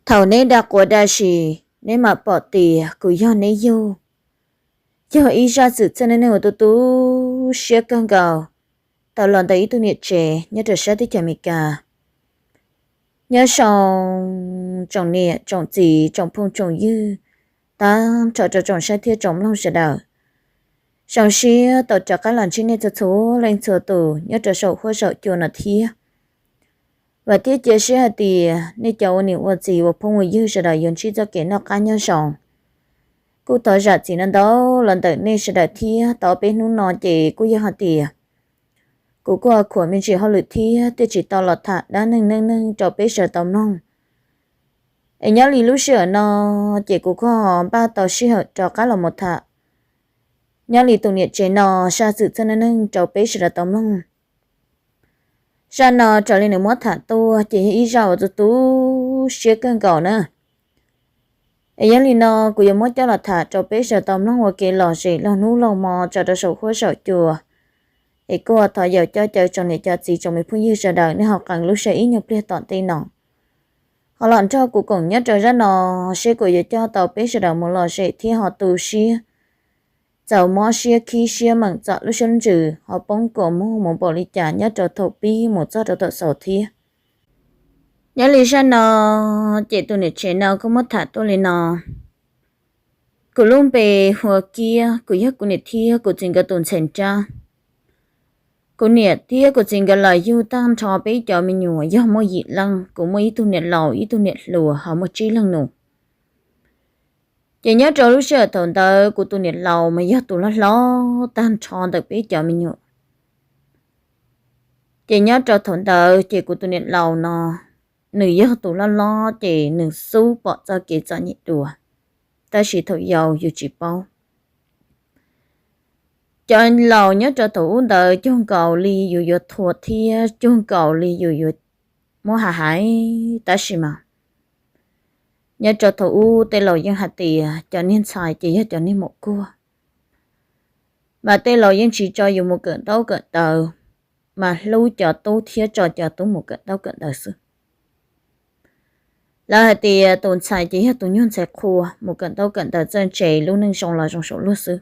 thầu nên đã của đa sĩ nên mà bỏ tì của do nấy vô do ý ra sự cho nên tôi tú xia căng gạo tao lần thấy tôi nhiệt trẻ nhớ được sẽ thích chả mì cả nhớ xong trồng nè trồng gì trồng phong trồng dư ta trồng sẽ thiết trồng lâu sẽ đào sau xia tao cho các lần trên này cho số lên sửa tủ nhớ được sầu khô sầu chuột là thiết và thiết chế sẽ thì nên cháu nhiều vật gì và phong người dư sẽ đào yon chi cho cái nó cá nhân sòng cô tao ra chỉ nên đó lần tới nên sẽ đào thiết tao bên nó nói chỉ cô yêu hạt tiền cô qua khỏi mình chỉ họ lựa thi thì chỉ tao lọt thả đã nâng cho bé sợ tao nong em nhớ lúc sửa nó chỉ cô có ba tao sửa cho cá là một thả nhớ tụi nhiệt chế nó sa sự cho nâng cho bé sợ tao nong sa nó trở lên được mất thả tôi chỉ ý rau cho tú sửa cơn gạo nữa em nhớ nó cô yêu mất cho lọt thả cho bé sợ tao nong và kể lò gì lò nú lò mò cho tao sầu khói sầu chùa thì cô thọ giờ cho chơi trong này cho gì trong mấy phương như giờ đời nên họ càng lúc sẽ ít nhập liên toàn tin nọ họ làm cho cụ cùng nhất trời ra nọ sẽ của giờ cho tàu bé giờ đời một lò sẽ thì họ tù xia giàu mò xia khi xia mảng chọn lúc sinh trừ họ bóng cổ mua một bộ ly trà nhất trời thổ pi một giọt trời sầu thi nhớ lý ra nọ chị tụi này chế nào không mất thả tôi lên nọ cụ luôn về hồ kia cụ nhất cụ này thi cụ trình cái tuần sen cha cô nè tia cô chính cái lời yêu tan cho bé cho mình nhủ do mỗi gì lăng cũng mấy tu nè lầu ít tu nè lùa họ một chi lăng nụ chỉ nhớ cho lúc xưa thằng tớ của tu nè lầu mà do tu lo tan cho được bé cho mình nhủ chỉ nhớ cho thằng tớ chỉ của tu nè lầu nó nữ do tu lo chỉ nữ su bỏ cho kỹ cho nhị đùa ta chỉ thầu giàu dù chỉ bao cho anh lầu nhớ cho thủ đời chung cầu li dù dù thua thia chung cầu li dù dù mua hà hải ta xí mà nhớ cho thủ tê lầu dân hạt tì cho nên xài chỉ cho nên một cua mà tê lầu dân chỉ cho dùng một cận tàu mà lưu cho tu thia cho tu một cận tàu sư là hạt tì tồn xài chỉ tồn nhon sẽ khua một cận tàu chân trẻ luôn nâng sòng là trong số luôn sư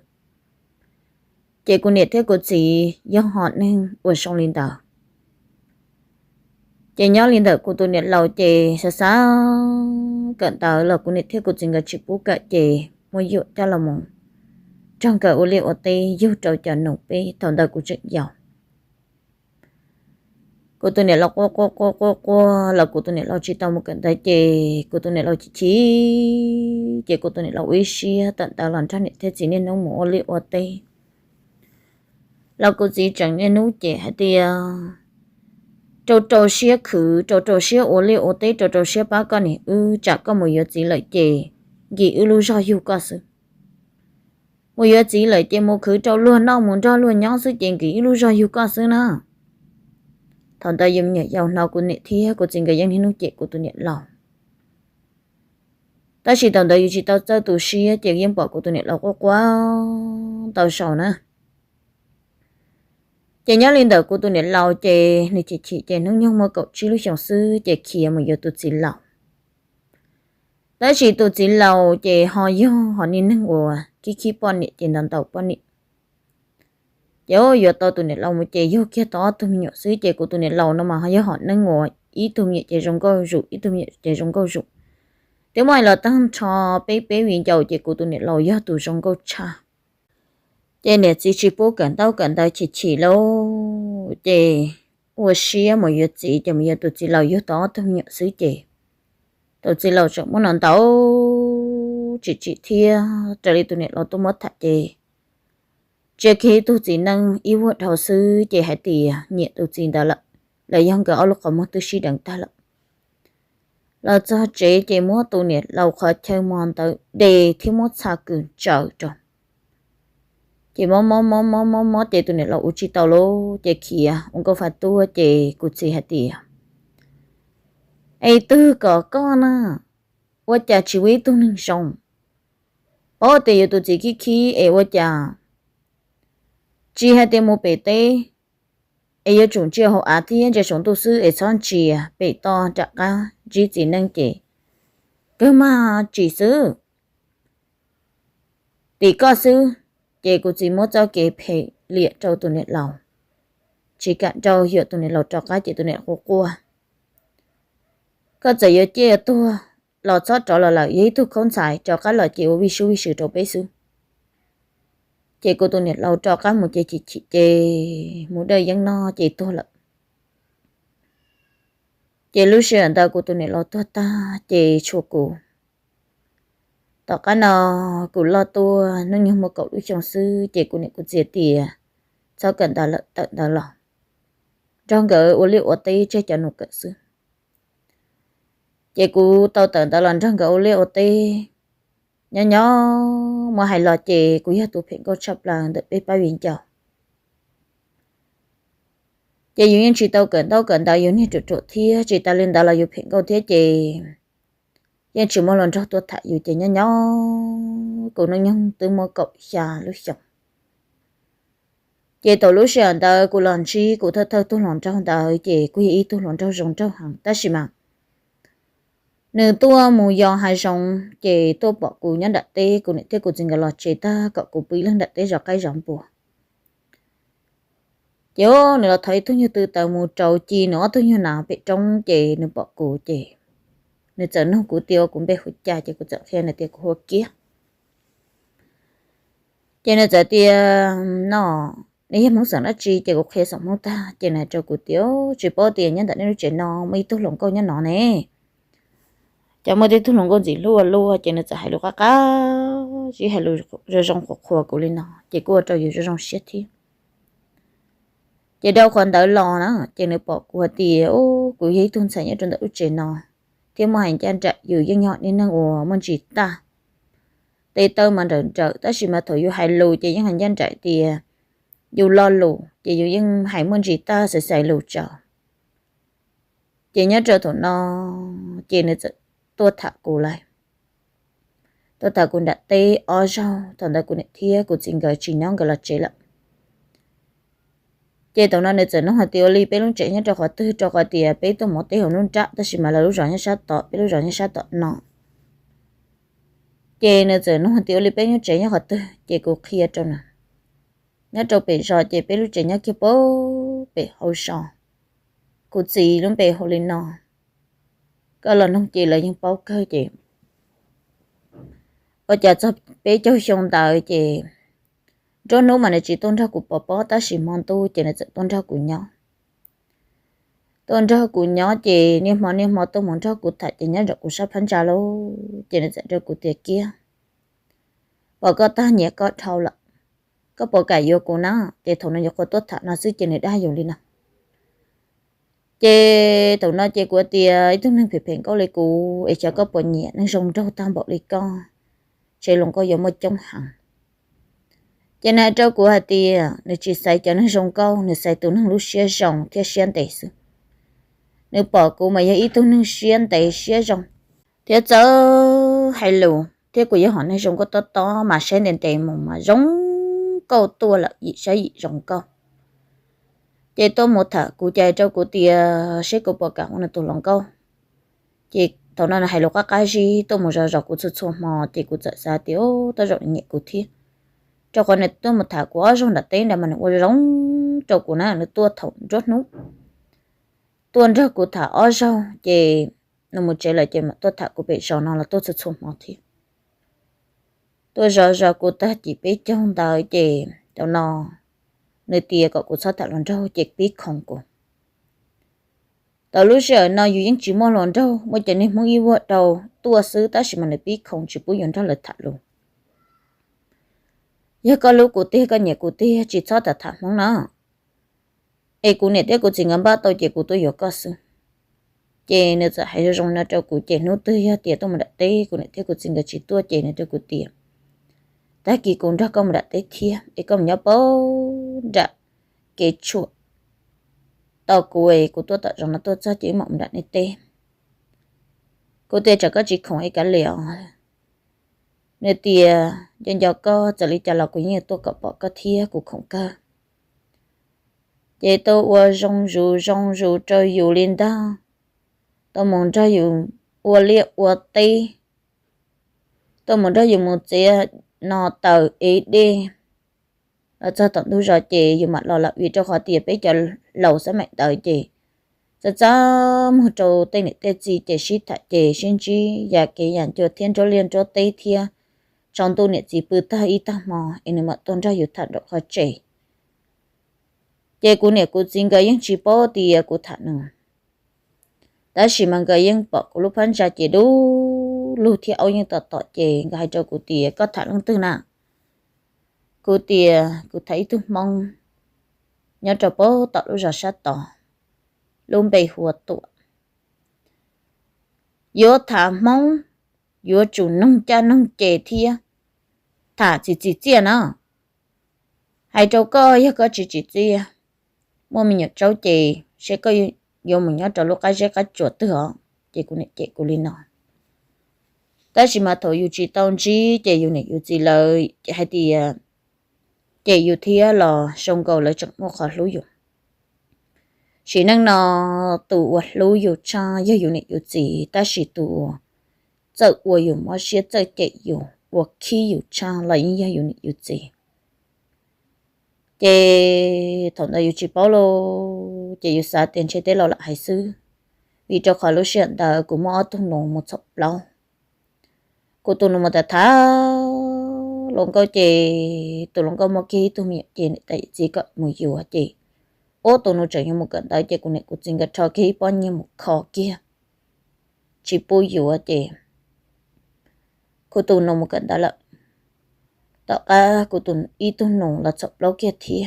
chị cô nhiệt thế của chị do họ nên ở trong liên tờ chị nhớ liên tờ của tôi nhiệt lâu chị sẽ sao cận tờ là cô nhiệt thế của chị người chị bố cận chị mua dụ cho là mong trong cỡ ô liu ở tây dụ trâu cho nụ bê thằng tờ của chị giàu cô tôi nhiệt lâu cô là cô tôi nhiệt lâu chỉ tao một cận tờ chị cô tôi nhiệt lâu chị cô tôi nhiệt lâu ý xia tận tờ làm cho nhiệt thế chị nên nấu mổ ô liu ở tây lâu cô chỉ chẳng nên nấu chè hay thì trâu xía khử trâu xía ô liu ô tê trâu xía ba con này chả có một gì lợi chè gì lu do yêu có sự một gì lợi chè một khử trâu luôn đâu muốn cho luôn nhau sự chè gì lu do yêu có sự nữa thằng ta dùng nhẹ giàu nào cũng nhẹ thì cô chính cái dân nấu chè của tôi nhẹ lòng ta chỉ thằng ta chỉ tao cho tôi xía chè dân bỏ của tôi nhẹ lòng quá tao sợ nữa chị nhớ liên đời của tôi nên lâu chị này chị nó nhung mà cậu chỉ lúc chồng sư chị kia mà giờ tôi chỉ lâu đó chỉ tôi chỉ lâu chị họ vô họ nên nâng của khi bọn nị chị đàn tàu bọn nị giờ tôi nên lâu mà chị vô kia đó tôi nhớ sư chị của tôi nên lâu nó mà họ vô họ nâng của ý tôi nhẹ chị trong câu rủ ý tôi nhẹ chị trong câu rủ nếu mà là tăng cho bé viên giàu chị của tôi nên lâu do tôi trong câu cha chị này chỉ bố cần tao chỉ lâu chị tôi xia một việc gì cho mình tôi chỉ lâu yếu đó tôi nhận xứ chị tôi chỉ lâu trong muốn làm tao chỉ thia trở đi tôi nhận lâu tôi mất thật chị khi tôi chỉ năng yêu vật hồ sư chị hãy tì nhẹ tôi chỉ đó là dân cái lúc còn mất tôi suy đằng ta là cho chị muốn tôi nhận lâu khỏi theo mòn tới để thiếu mất xa cường trở trong chị mò chị tụi này là u chi tàu lô chị kia ông có phải tua chị cụ chị hạt tiền ấy tư có con à ô cha chỉ với tôi nâng sông bỏ tiền tụi chị khi ấy ô cha chị hạt tiền một bể tê ấy chúng chị họ á thiên chị chúng tôi sư ấy son chị bể to chặt cá chỉ nâng chị cơ mà chỉ sư tỷ có sư chị cũng chỉ muốn cho cái phải liệt trâu tụi này lòng chỉ cạn trâu hiểu tụi này lột cho cái chị tụi này khô qua có chỉ yêu chị tôi lột sót cho là ý tôi không xài cho cái là chị vì sự trâu bé sư chị của tụi này lột cho cái một chị một đời dân no chị tôi là chị lúc xưa ta của tụi này lột tôi ta chị chua cụ tao cái nào cụ lo tôi nó như một cậu đứa chồng sư chị của này của chị thì sao cần ta lợi tận ta lòng trong cái ô liu ô tê chơi cho nó cỡ sư chị của tao tận ta làm trong cái ô liu ô tê nhỏ nhỏ mà hay lo chị của nhà tụi phiền có chấp là được biết bao nhiêu chào chị yêu những chị tao cần tao yêu những chỗ thia chị ta lên đó là yêu phiền có thia chị nhưng chỉ một lần cho tôi thả yêu chị nhỏ nhỏ của nó nhân từ một cậu già lúc chồng chị tổ lúc sáng ta của lần chi của thơ tôi lần trong ta chị của ý tôi lần trong rong trong hàng ta xí mà nếu tôi mua giò hai rong chị tôi bỏ của nhân đặt tê của này tê của chính cái lọ chị ta cậu của bí lên đặt tê rồi cái rong bùa chứ nếu là thấy tôi như từ tàu mua trâu chi nữa tôi như nào bị trong chị nếu bỏ của chị nếu giờ nó của tiêu cũng bị hụt cha chị của chợ khe này tiêu của hoa kia cho nên giờ tiêu nó nếu muốn sản nó chi chị cũng khe sống không ta chị này cho của tiêu chỉ bỏ tiền nhân tại nên chị nó mấy tôi lồng câu nhân nó nè chả mới thấy tôi lồng câu gì lúa chị nàyจะให้ลูกค้าchỉให้ลูกrồi rong khô của linh nó chị của choอยู่rong shit thì chị đâu còn đợi lo nữa chị này bỏ của tiền ô của giấy tuần sản nhất trong đợi chị nó thì mà hành trang chạyอยู่ยังยอดนี่นะโอ้มันจีตาแต่เติมมันเดินเจอแต่สิมาถอยอยู่หายลูจียังhành trang chạy thìอยู่lo lù chịอยู่ยังหายมันจีตาsẽ xài lù chờ chị nhớ chờ thằng nó chị này tôi thả cô lại tôi thả cô đặt tê ở rau thằng ta cô này thia cô chính cái chỉ nó cái là chế lắm chị tụi nó này giờ nó hỏi tiêu li bé lúc chạy nhá cho khỏi tư cho khỏi tiền bé tôi một tí hồi luôn trả tôi chỉ mà là lúc rồi nhá sát tọt bé lúc rồi nhá sát tọt nọ chị này giờ nó hỏi tiêu li bé lúc chạy nhá khỏi tư chị cô kia cho nè nhá cho bé rồi chị bé lúc chạy nhá kia bố bé hậu sò cô gì luôn bé hậu lên nọ cái lần không chị là những bao cơ chị ở nhà cho bé cho xong đời chị cho nó mà này chỉ tôn trọng của bố ta chỉ mong tu chỉ là sự tôn trọng của nhau chị nếu mà tôi muốn cho của thật thì nhớ được của sắp phán trả lô chỉ là sự của tiệc kia và có ta nhẹ có thâu lận có bộ cải vô của nó thì thằng nó có tốt thật nó xứ chỉ này đã dùng đi nào chị tụi nó chị của tiệc ấy tôi nên phải phèn có lấy cụ ấy cho có bộ nhẹ nên rong rau tam bộ lấy con chị luôn có dùng một trong hàng cho nên trâu của hạt tiề nếu chỉ xài cho nó rong câu nếu xài tụi nó lúc xé rong thì xé tẩy sự nếu bỏ của mà ý tụi nó xé tẩy xé rong thì giờ hay lù thì của họ nó rong có to mà xé đèn tẩy mà rong câu tua là gì sẽ gì rong câu chị tôi một thợ của chạy trâu của tiề xé của bỏ cả nó tụi lòng câu chị thằng nó là hay lù các cái gì tôi một giờ của chút mà thì của giờ xa tiêu tôi rộng nhẹ của thiên cho con này tôi một thả quá trong đặt tên là mình quay giống cho của nó tua thủng rốt nút tuôn ra của thả ở sau chị nó một chế lại chị mà tôi thả của bị sầu nó là tôi sẽ xuống mỏ thì tôi giờ của ta chỉ biết trong đời chị cho nó nơi tiề cậu của sao thả lần rau chị biết không của tao lúc giờ nóอยู่ยังchỉ mua lần rau mới cho nên muốn yêu vợ đầu tua xứ ta chỉ mà nó biết không chỉ bùi ra lời thả luôn giờ có lúc của tia có nhẹ của tia chỉ cho ta thả mong nó ấy của này tia của chị ngắm ba tôi chị của tôi có cơ sự chị này giờ hay rong nó cho của chị nó tươi tia tôi mà đặt tê của này tia của chị người chỉ tua chị này cho của tia ta kỳ cũng ra công đặt tê thia ấy công nhớ bố đặt cái chuột tao của ấy của tôi tạo rằng nó tôi cho chị mộng đặt này tê của tia chẳng có chỉ không ấy cả liều nên tiề dân giàu có giờ lý trả lời của những tôi có bỏ có thia của không cơ vậy tôi qua rong rù chơi dù lên đó tôi muốn chơi dù qua liệt qua tây tôi muốn ra dùng một chế nó tờ ý đi là cho tổng thu rồi chị dùng mặt lo là vì cho khó tiền bây giờ lầu sẽ mạnh tới chị cho một chỗ tên này tên gì chị sĩ thật chị xin chi và cái nhận cho thiên cho liên cho tây thia trong tôi này chỉ bự ta ít ta mò anh mà tôn raอยู่thật độ khó chị của này của chính cái những chỉ bỏ thì của thật nữa đã chỉ mang cái những bỏ của lúc phân ra chị đủ lúc thì ông những tọt chị ngay cho của tiền có thật lắm tư nào của tiền của thấy tôi mong nhớ cho bố tọt lúc ra sát tỏ luôn bị hùa tụ yếu thả mong yếu chủ nông cha nông trẻ thia thả chỉ chia nó hai cháu có có chỉ chia mua mình nhớ cháu chị sẽ có yếu mình nhớ cho lúc cái sẽ cái chuột từ họ chị cũng này chị cũng linh nói ta chỉ mà thôi yếu chỉ tao chỉ chị yếu này yếu chỉ lời hay thì chị yếu thia là sông cầu lại chẳng mua khó lúa chỉ năng nó tụ lúa yếu cha yếu này yếu chỉ ta chỉ tụ giờ我有么些在给有我去有差了应该有你有这这同的有只包咯这有啥tiền chế tế lo lại hay sư vì cho khỏi lúc hiện tại của mỗi tuần nông một sập lâu của tuần nông một thả luôn có chị tuần luôn có một cái tuần miệng chị tại chỉ có mùi dừa hả chị ô tuần nông trở như một cận tới chị của này của chính cái cho cái bao nhiêu một kho kia chỉ bôi dừa chị cô tu nông một cận đó là tạo cô tu y tu nông là sập lâu kia thì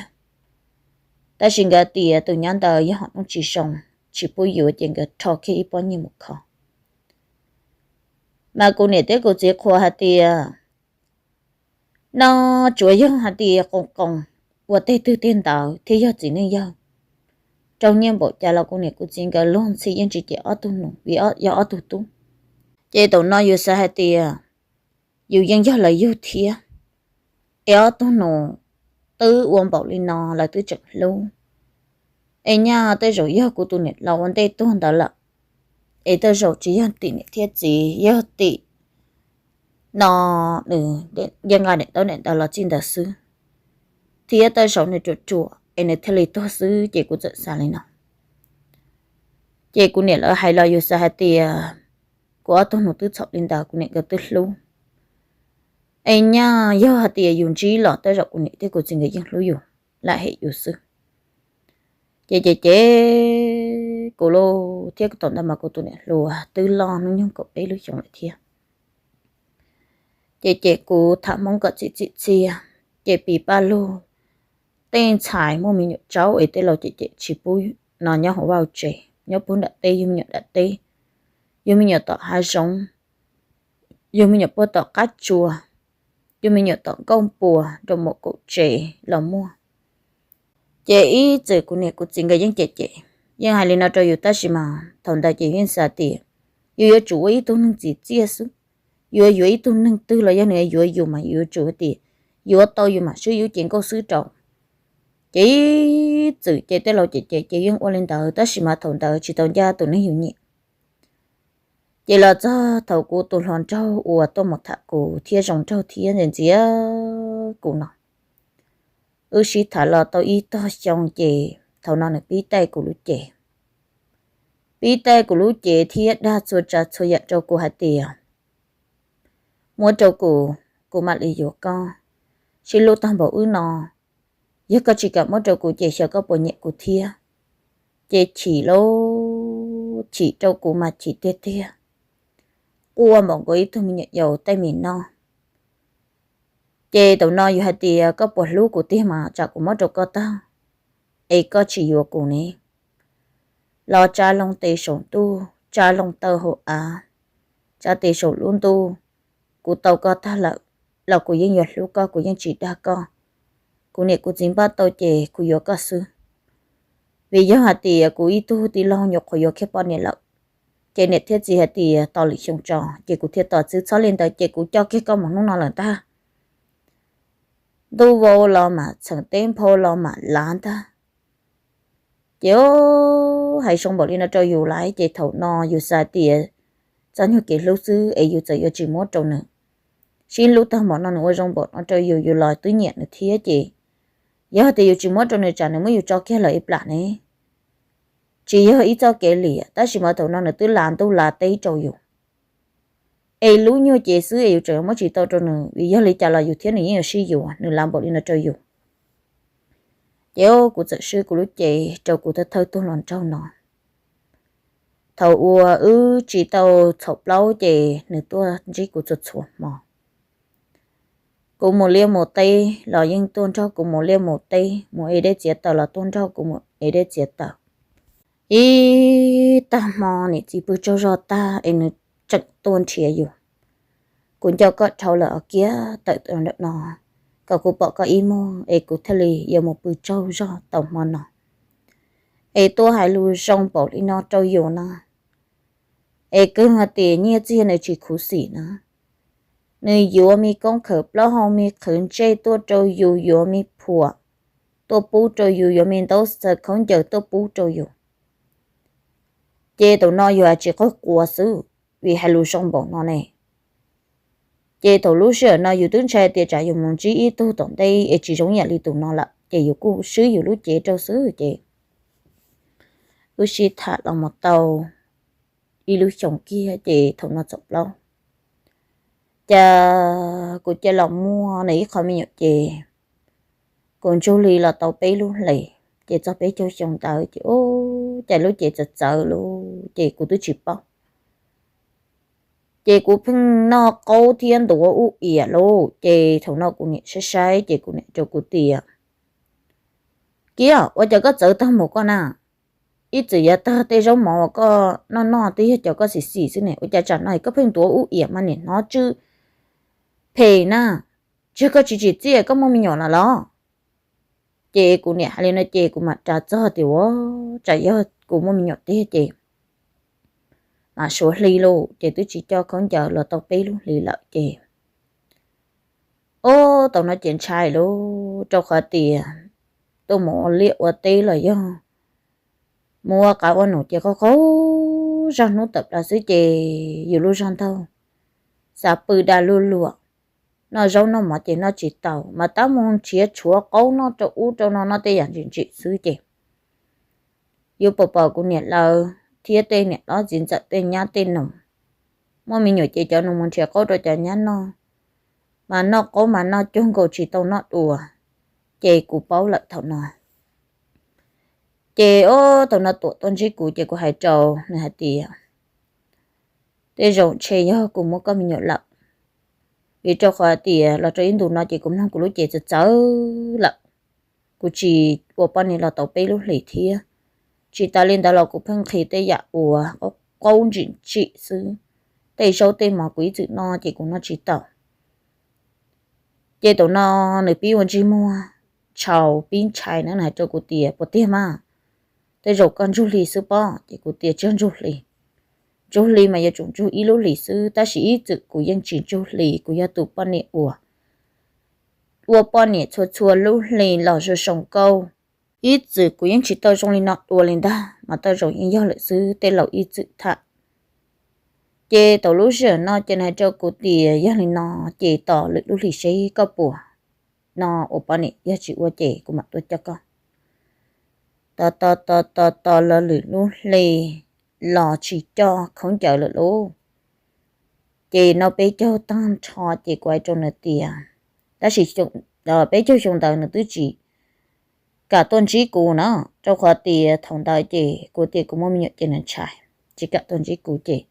ta xin cái tiền từ nhắn đời với họ không chỉ sống chỉ bôi dừa tiền cái thọ kia bao nhiêu một kho mà cô này tới cô chỉ khoa hạt tiền nó chủ yếu hạt tiền còn và tê tư tiền tạo thì giờ chỉ nên giờ trong nhiên bộ cha là cô này cô xin cái luôn xây dựng chỉ ở tu nông vì ở tu tu chế tàu nó yêu sa hạt tiền yêu dân cho là yêu thiệt éo tôi nổ tư uống bảo linh nó là tư trận lâu em nha tới rồi yêu của tôi này là vấn đề tôi đó là em tới rồi chỉ ăn tỷ này thiết gì yêu tỷ nó dân ai này đó là chính đại sư thì tới rồi này chùa em này theo lý tôi sư chị của tự sao lên nào chị của này là hay là yêu sa hay thì của tôi nổ tư chọn linh đạo của này cái tư lâu anh nha do hạt tiền dùng trí lọt tới rộng của nị thế của chính người dân lưu dùng lại hệ dùng sư chế cô lô thiết tổng đam mà cô tụi này lùa tư lo nó nhung cậu ấy lưu dùng lại thiệt chế cô thảm mong cậu chị chế bị ba lô tên xài mua mình nhậu cháu ấy tên là chế chỉ bùi nó nhau họ vào chế nhớ bún đặt tê dùng nhậu đặt tê dùng mình nhậu tọt hai sống dùng mình nhậu bơ tọt cá chua dù mình nhớ tận công bùa rồi một cụ trẻ là mua trẻ ý chỉ của này của chính cái những trẻ nhưng hai lần nào cho ta chỉ mà thằng đại chỉ hiện sa tiền dù chủ ý tôi nâng chỉ chia số dù ý tôi nâng tư là những này dù mà dù chủ tiền dù tôi dù mà sử dụng chuyện câu sứ trọng chỉ trẻ tới lâu trẻ những ôn lên đầu ta chỉ mà thằng đại chỉ tao gia tôi nó hiểu nhỉ chỉ là cho thầu của tôi hoàn trâu của tôi một thằng của thiên rồng trâu thiên nên chỉ của nó sĩ thả là tôi ý tôi trong chị thầu nó là bí tay của lũ trẻ thiết đa số trả số nhận trâu của hạt tiền mua trâu của mặt lý do con chỉ lũ tăng bảo nó giờ có chỉ cả mua trâu của chị sẽ có bộ nhẹ của thiên chị chỉ trâu của mặt chỉ tiết ua mọi người tôi mình nhận dầu tay mình no chê tàu no dù hạt thì có bộ lú của tiết mà chả của mất rồi có tao ấy có chỉ dù của nè lo cha long tê sổ tu cha long tơ hộ cha tê sổ luôn tu của tàu có ta là của dân nhật lú có của dân chỉ đa co của nè của chính ba tàu chê của yếu có sư vì do hạt thì của ý tu thì lo nhọc của yếu khép bao nè lợ chị này thiết gì thì tao lịch xong trò chị cũng thiết tao chứ sáu lên tới chị cũng cho cái con mà nó là ta tu vô lo mà chẳng tên phô lo mà lán ta chị hay xong bỏ đi nó cho dù lại chị thầu no dù xa tiền cho như cái lúc xứ ấy dù giờ chỉ muốn trâu nữa xin lúc tao món nó nữa trong bột nó chơi nhiều lời tứ nhẹ nữa thế chị giờ thì chỉ mất trong này trả nữa mới yêu cho cái lợi bạc này chỉ giờ ít cho cái lì ta chỉ mà tao nó nữa tứ làm tao là tây trâu yêu ai lú như chị xứ yêu trời mới chỉ tao cho nữa vì giờ lấy trả lời yêu thế này nhiều suy yêu nữa làm bộ đi nó chơi yêu chéo của trợ sư của lúc chị trâu của ta thâu tôi làm trâu nó thầu ua chỉ tao thọc lâu chị nữa tôi chỉ của chụp chuột mà cũng một liêu một tây là nhưng tôn cho cũng một liêu một tây một ấy để chết tao là tôn cho cũng một ấy để chết tao ý ta mò này chỉ bữa cho ta em chặt tôn chiaอยู่cũng cho có thầu là ở kia tự tự nó cậu cũng bỏ có ý mô ấy cũng thay lì giờ một bữa trâu cho tổng mò nó ấy tôi hay lưu trong bỏ đi nó trâu nhiều nó ấy cứ mà tiền như gì này chỉ khổ xỉ nó nơi yếu mi công khởi lo hông mi khẩn chơi tôi trâu yếu mi phùa tôi bú trâu yếu mi đâu sợ không chờ tôi bú trâu yếu chơi tụi nó yếu chỉ có quả sự vì hay lưu trong bỏ nó này chơi tụi lúc xưa nó yếu tướng chơi tiền trả yếu muốn chỉ ít tôi tổng đây chỉ giống như đi tụi nó là chơi yếu cũ xứ yếu lúc chơi trâu xứ chơi lúc xí thả là một tàu đi lúc chồng kia chơi tụi nó chọc lâu cha của cha lòng mua này khỏi mình nhặt chè còn chú ly là tàu bé luôn lì chè cho bé cho chồng tàu chị ô chè lúc chè chật sợ luôn chè của tôi chịu bao chè của phun nó câu thiên đồ u ỉa luôn chè thằng nó cũng nhẹ sai chè của nhẹ cho của tiệt kia ở chợ có chợ tao một con à ít chỉ ya ta tê giống mỏ có nó tê cho có xì xí này ở chợ chợ này có phun đồ u ỉa mà nè nó chứ phê na chưa có chỉ chia có mong mình nhỏ là lo chị của nè hay là chị của mặt trà cho thì quá chạy vô của mong mình nhỏ thế chị mà số ly luôn chị tôi chỉ cho con chờ là tao bé luôn lì lợi chị ô tao nói chuyện trai luôn cho khỏi tiền tôi mua liệu ở tê là do mua cả con nụ chị có ra nó tập là xứ chị nhiều lúc ra thôi sao bự đa luôn luôn nó giống nó mà chị nó chỉ tàu mà tao muốn chia chúa câu nó cho u cho nó tê dạng chuyện chị xứ chị yêu bờ của nhẹ là thiết tên nhẹ đó diễn ra tên nhá tên nồng mà mình nhớ chị cho nó muốn chia câu rồi cho nhá nó mà nó có mà nó chung cầu chỉ tao nó đùa chị của bao lợi thầu nó chị ô tao nó tụi tôn chỉ của chị của hai trâu này hai tìa thế rồi chị nhớ cùng một cái mình nhớ lắm vì cho khỏi tìa là cho in tụi nó chị cũng làm của lúc chị sẽ chớ lắm của chị của bọn này là tàu bé lúc lì thia chị ta lên đó là cũng phân khí tê dạ của câu chuyện chị xứ tê sâu tê mà quý chữ nó chị cũng nó chỉ tàu chị tụi nó nơi bí ổn chị mua chào pin chai nữa này cho của tìa của tìa mà tê rồi con du lì sư bó chị của tìa chân du lì mà giờ chúng chú ý lúc lì sư ta chỉ ý chữ của dân chỉ du lì của gia tụ bọn này ủa bọn này chua lúc lì lò rồi sống câu ít chữ của những chỉ tao trong linh nọ đùa lên đó mà tao rồi những do lợi sư tên lẩu ít chữ thật chê tao lúc giờ nó trên hai châu của tìa do linh nọ chê tỏ lực lúc lì xí có bùa nó ở bên này do chị qua chê của mặt tôi cho con tao là lực lúc lì lò chỉ cho không chờ lực luôn chê nó bé cho tam cho chê quay trong này tìa ta chỉ chụp bé cho trong tàu nữa tứ chỉ cả tuần trí cụ nó trong khoa tìa thằng đại chị của tìa cũng muốn nhận tiền trái chỉ cả tuần trí cụ chị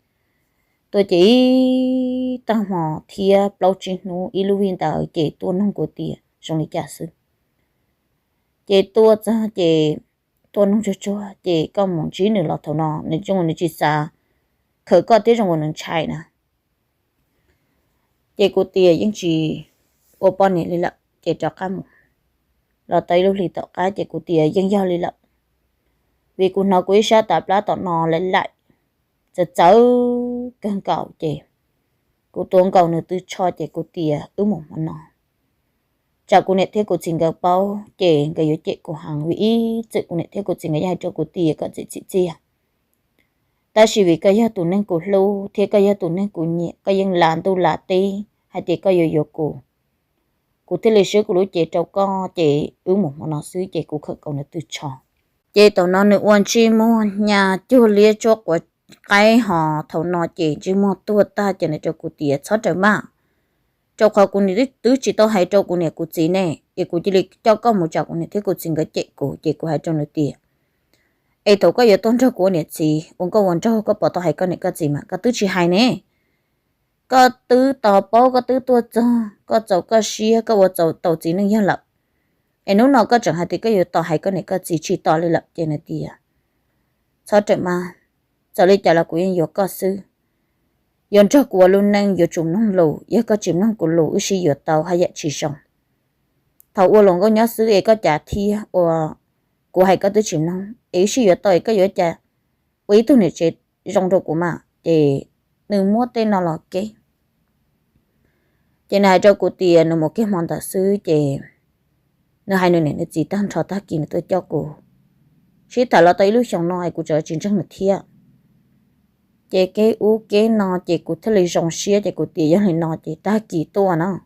tôi chỉ tăng họ thia bao chín nó ilumin tàu chị tuần không của tìa trong lý trả sư chị tua ra chị tuần không cho chị có một trí nữa là thằng nó nên trong này chỉ xa khởi có tiết trong này trái nè chị của tìa những chị ô bọn này là chị cho các một là tay lúc thì tao cái chị của tìa dân giao đi lắm vì cô nó quý sa tạp lá tao nó lại chợ càng cầu chị cô tuôn cầu nữa tôi cho chị của tìa một mà nó chả cô này thế cô chính cái bao chị cái yếu chị của hàng vị chị cô này thế cô chính cái hai cho cô tìa có chị à ta chỉ vì cái gia tụ nên cô lâu thế cái gia tụ nên cô nhẹ cái dân làm tu là tê hai chị có yêu cô thế lịch sử của lũ chị trâu con chị một mà nó xứ chị cũng không còn được tự chọn chị tao nó nữa quan chi mua nhà chưa lia cho của cái họ thầu nó chị chỉ mua tua ta cho nên cho cô tiệt sáu trời mà cho khoa cô này tứ chỉ tao hay cho cô này cô chỉ nè chị cô chỉ lịch cho con một cháu cô này thế cô xin cái chị cô hay cho nó tiệt ấy tao có yêu tôn cho cô này gì ông có quan cho có bỏ tao hay cái này cái gì mà cái tứ chỉ hay nè có tứ tao bao có tứ tua cho có cháu có xía có vợ cháu tao chỉ nên nhớ lập em nói nó có chẳng hay thì cái yêu tao hay cái này cái gì chỉ tao lên lập trên này tiệt sáu trời mà giờ lấy trả là của yên có sư yon cho của luôn năng yo chủng nông lù yo có chìm nông của lù ư si yo tàu hay vậy chỉ xong thầu u lòng có nhớ sư ấy có trả thi của hay có tới chìm nông ấy si yo tàu ấy có yo trả quý tu này chết trong đồ của mà để đừng mua tên nào là cái trên này cho của tiền một cái món đặc sư để nó hai người này nó chỉ tăng cho ta kia tôi cho cô chỉ thà là tới lúc xong nói của chờ chiến tranh là thiệt chị cái u cái nó chị cũng thấy là rong xía chị cũng tiền là nó chị ta kỳ tua nó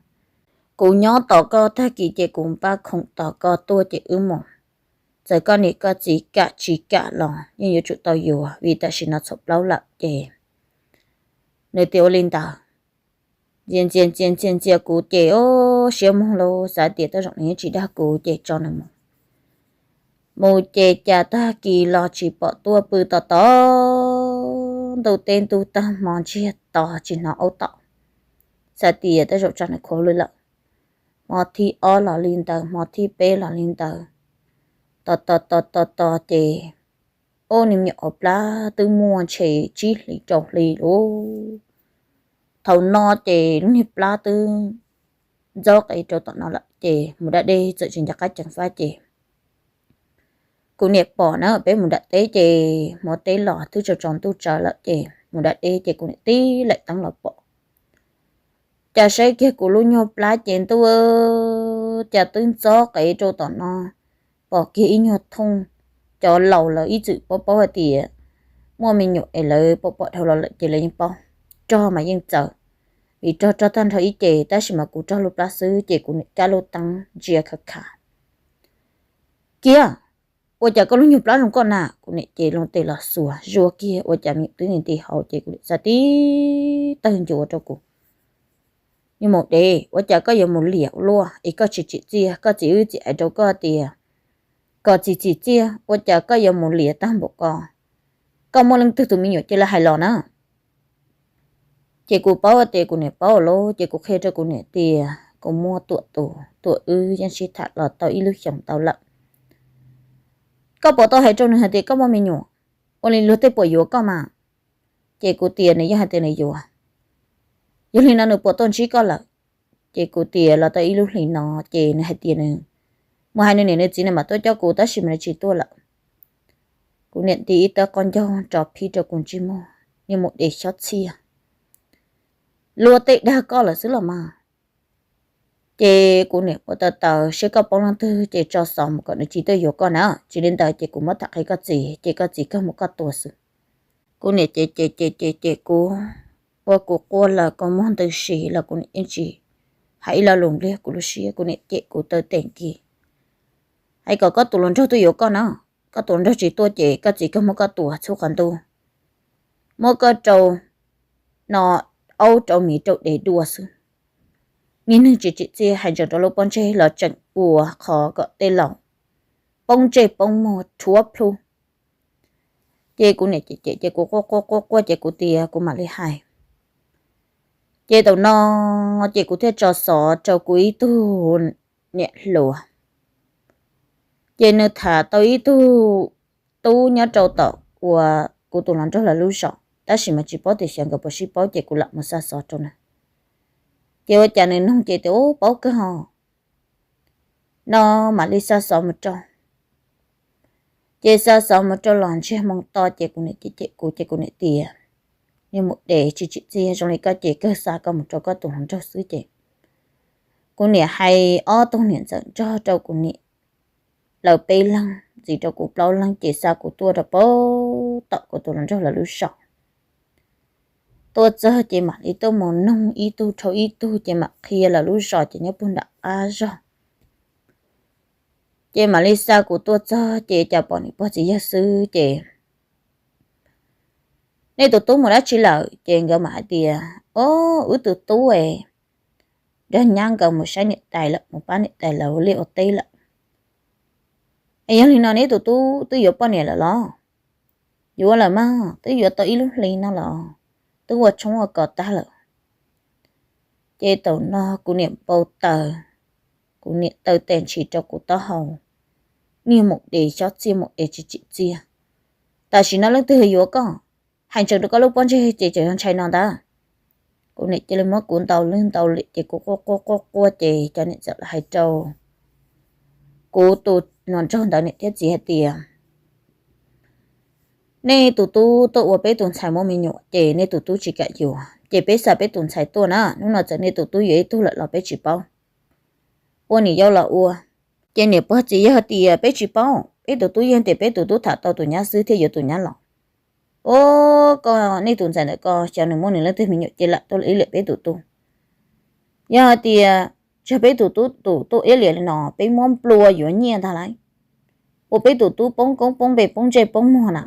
cô nhớ tao có ta kỳ chị cũng ba không tao có tua chị mong giờ con này có chỉ cả lòng nhưng như chúng tao yêu vì ta chỉ nó sập lâu lắm chị nơi tiêu linh tao chị cô chị ô xíu mong lâu giá tiền tao rộng này chỉ đã cô chị cho nó mong một chị cha ta kỳ lo chỉ bỏ tua bự tao đầu tiên tu ta mong chia tỏ chỉ nó ấu tỏ giá tiền tao rộng cho nó khó lưỡi lợ mò thi o là linh tờ mò thi b là linh tờ tỏ chị ô niệm nhỏ plá tư mua chỉ chi lì trọc lì ô thầu no chị lúc hiệp plá tư do cái chỗ tỏ nó lại chị một đã đi dự trình cho cách chẳng phải chị cô niệm bỏ nó ở bên một đã tế chị một tế lọ thứ cho tròn tu trở lại chị một đã đi chị cô niệm tí lại tăng lọ bỏ chả say kia cô luôn nhau plá chén tu chả tương gió cái chỗ tỏ nó bỏ kia ý nhau thông cho lầu là ý chữ bỏ thì mua mình nhộ lời bỏ theo là chỉ lấy những bao cho mà yên chờ vì cho thân thấy ý chị ta chỉ mà cụ cho lúc lá sư chị cũng cá lô tăng chia khả kia ôi chả có lúc nhục lá không con nào cũng nè chị luôn tê là sủa rùa kia ôi chả miệng tới nhìn thì hậu chị cũng sa tí tên chùa cho cụ nhưng một đề ôi chả có một liệu luôn ý có chỉ chia có chỉ ư chị ở đâu có tiền có chỉ chia ôi chả có một liệu tăng bộ con một lần từ mình nhớ chỉ là hài lòng á chị cũng bảo tiền cũng nè bảo lô chị cũng khe cho cũng nè tiền cũng mua tụi ư dân sĩ thật là tao ý lúc chồng tao lận có bỏ tao hay trong này thì có bao mình nhủ ôi lên lúa tây bỏ vô có mà chị cũng tiền này hai tiền này vô giờ lên nó được bỏ tôn chỉ có là chị cũng tiền là tao ý lúc lên nó chị này hai tiền này mà hai này chỉ này mà tôi cho cô ta chỉ mà chỉ tôi lận cũng nhận tí tao con cho phi cho cùng chi mua như một để short chia lúa tệ đa có là xứ là mà chị cũng nè có tờ sẽ có bao lần thứ chị cho xong một con chỉ tôi hiểu con nào chỉ đến đời chị cũng mất thật hay có gì chị có gì có một cái tuổi sự cô nè chị cô là con muốn từ xí là cô nè chị hãy là lùng đi cô lúc xí cô nè chị cô tới tiền kia hay có tuổi lần cho tôi hiểu con nào có tuổi cho chị tôi chị có gì có một cái tuổi số con tôi một cái trâu nó âu trâu mì trâu để đua sự nhìn chị hay cho nó bông chơi là trận bùa khó gọi tên lòng bông chơi bông mò chúa plu chị của này chị cô chị của tia của mà lấy hai chị tàu nó chị của thế cho sọ cho quý tu nhẹ lùa chị nơi thả tới tu nhớ trâu tàu của tụi nó rất là lưu sợ ta chỉ mà chỉ bảo thì xem cái bác sĩ bảo chị của lợn một sa sọ trong này chị ơi chả nên không chị tiểu bảo cái họ nó mà đi sa sọ một trong chị sa sọ một trong lòn chị mong to chị của này tiền nhưng một để chị trong này các chị cơ xa có một chỗ có tụi nó cho xứ chị cô này hay ó tông niệm dẫn cho trâu cô này lầu bê lăng gì cho cô lâu lăng chị xa của tôi là bố tạo của tụi nó rất là lưu sợ tôi giờ chị mà đi tôi muốn nông ý tôi cho ý tôi chị mà kia là lúc rồi chị nhớ bún đã rồi chị mà lý sao của tôi giờ chị chả bỏ đi bỏ chị gia sư chị nên tụi tôi mà đã chỉ là chị ngờ mà tiền tụi tôi đơn nhang cầu một sáng nhật tài là một bán nhật tài là liệu tây là ấy lý nào nấy tụi tôi yếu bao nhiêu là lo yếu là mà tôi yếu tôi lúc lý nào là tôi vào trong ở cỏ ta là chị tàu nó cũng niệm bao tờ cũng niệm tờ tiền chỉ cho của tao hầu như một để cho chia một để chỉ chia ta chỉ nói lên từ yếu con hành trình được có lúc bọn chị chỉ hơn chạy non ta cô này chỉ là mất cuốn tàu lên tàu lệ chỉ cô chị cho nên sợ là hay trâu cô tụt non tròn tàu này thiết gì hết tiền nên tụi ở bên tụi xài mua mình nhọ chị nên tụi chỉ cả nhiều chị biết sao biết tụi xài tôi nữa lúc nào giờ nên tụi vậy tôi lại là biết chỉ bao ô này giao là ô chị này bớt chỉ hết tiền biết chỉ bao biết tụi yên thì biết tụi thả tàu tụi nhá xứ thì giờ tụi nhá lọ con này tụi xài nữa con cho nên mua này lên thì mình nhọ chị lại tôi lấy lại biết tụi giờ thì cho biết tụi ấy liền nó biết món plua nhiều nhiên thà lại ô biết tụi bông về bông chơi bông mua nào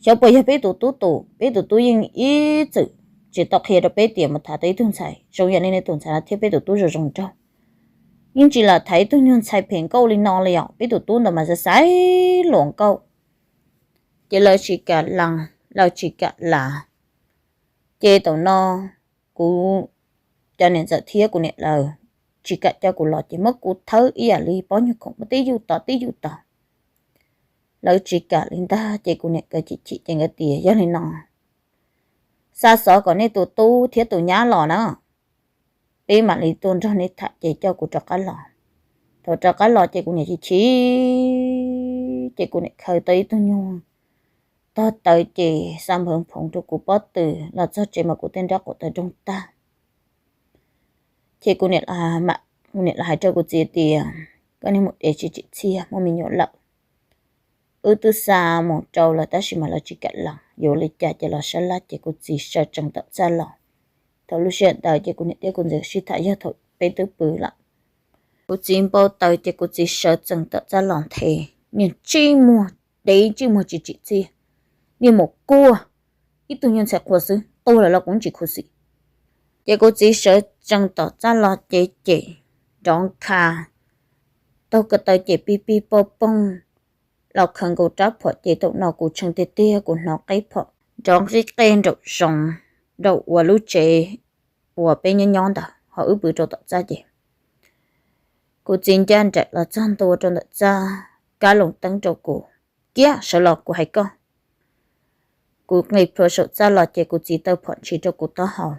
cháu bây giờ biết tụi yên ý chữ chỉ đọc hết được biết tiền mà thả tới tuần sai trong nhà nên tuần sai là thiết biết tụi rồi rong trâu nhưng chỉ là thấy tôi nhân sai phèn câu lên nó liền biết tụi nó mà sẽ sai luồng câu chỉ lời chỉ cả là chỉ tụi nó cú cho nên giờ thiết của nè là chỉ cả cho của lọ chỉ mất cú thớ ý à li bao nhiêu cũng tí dụ tỏ lời chỉ cả linh ta chỉ của nè cái chị trên cái tiền cho nên nó xa xó còn nên tụi tu thiết tụi nhá lò nó đi mà lý tuôn cho nên thả chỉ cho của trò cá lò thôi trò cá lò chỉ của nè chỉ của nè khơi tới tôi nhung to tới chỉ xăm hướng phồng cho của bớt từ là cho chỉ mà của tên rác của tới trong ta chỉ của nè là mà của nè là hai cho của chị tiền cái này một để chị chia mà mình nhổ lợn từ xa một trâu là ta chỉ mà là chỉ cả lòng dù lịch trả cho là sẽ là chỉ có gì sợ chẳng tập ra lòng thầu lúc hiện tại chỉ có những cái con gì suy thải cho thôi bây từ bự lắm có chim bao tới chỉ có gì sợ chẳng tập ra lòng thế nhưng chỉ mua đấy chỉ mua chỉ gì nhưng một cô ít tự nhiên sẽ khó xử tôi là cũng chỉ khó xử chỉ có gì sợ chẳng tập ra lòng chỉ trong khá tôi có tới chỉ pi bao bôngเราคังกูจับพอเจตนอกูชังเตี้ยกูนอกไอ้พอจองริเกนดอกสงดอกวัวลูเจวัวเป็นย้อนๆต่อhọ ước bự trâu tọt ra gìกูจินจันจัดlà chânตัวจนtọt ra cá lồng tăng trâuกูkia sợ lọtกูhay conกูngày pro sợ ra lọt chỉกูchỉ tao phận chỉ choกูtao hậu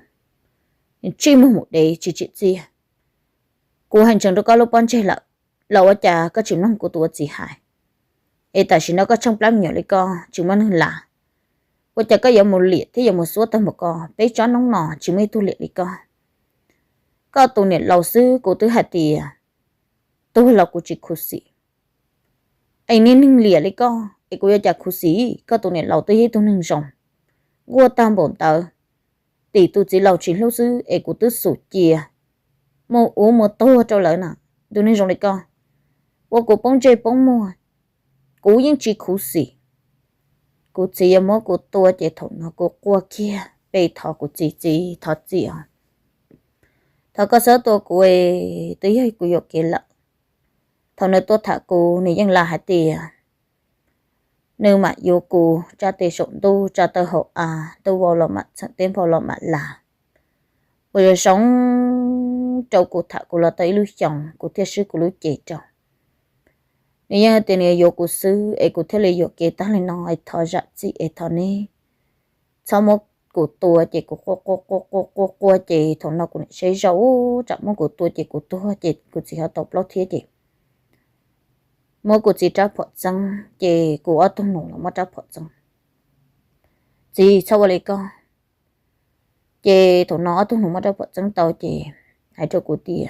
chỉ một đấy chỉ gìกูhành trình đó có lúc bọn chơi lợ lợ ở nhà có chịu nông của tôi gì hại tại vì nó có trong lắm nhiều lấy con chúngมันlà có chả có một liệt thế giờ một số tao một con bé chó nóng nỏ chỉ mấy tu liệt lấy con có tu niệm lâu sư của tôi hạt thì tôi là của chị khu sĩ anh nên liệt lấy con anh của cha khu sĩ có tu niệm lâu tôi hết tu nâng rồng qua tam bổn tờ thì tôi chỉ lâu chỉ lâu sư anh của tôi sụt chia một tô cho lỡ nè tôi nên rồng lấy con qua của bông chơi bông mua cú những chỉ cú gì cú chỉ mỗi cú tua chỉ thằng nó cú qua kia被thọ cú chỉ thọ gì à thọ có số tua cú ấy tới hơi cú yok kia lợ thằng nó tua thả cú nàyยังlà hạt tiền nếu mà yêu cú cha tiền sống tu cha tơ hậu tu vào lòng mặt sẵn tiền vào lòng mặt là bây giờ sống trâu cú thả cú là tới lưu chồng cú thiết sư cú lưu chị chồng nếu tiền này yêu của sư, ấy của thế là yêu cái ta lên nói thọ ra gì ấy thọ này, sau một của tôi chỉ của chỉ thọ nó cũng sẽ giấu chậm một của tôi chỉ của chỉ họ tập lót thiết chỉ, một của chỉ trả phật răng chỉ của ở trong nổ là mất trả phật răng, chỉ sau này con, chỉ thọ nó ở trong nổ mất trả phật răng tao chỉ hãy cho của tiền,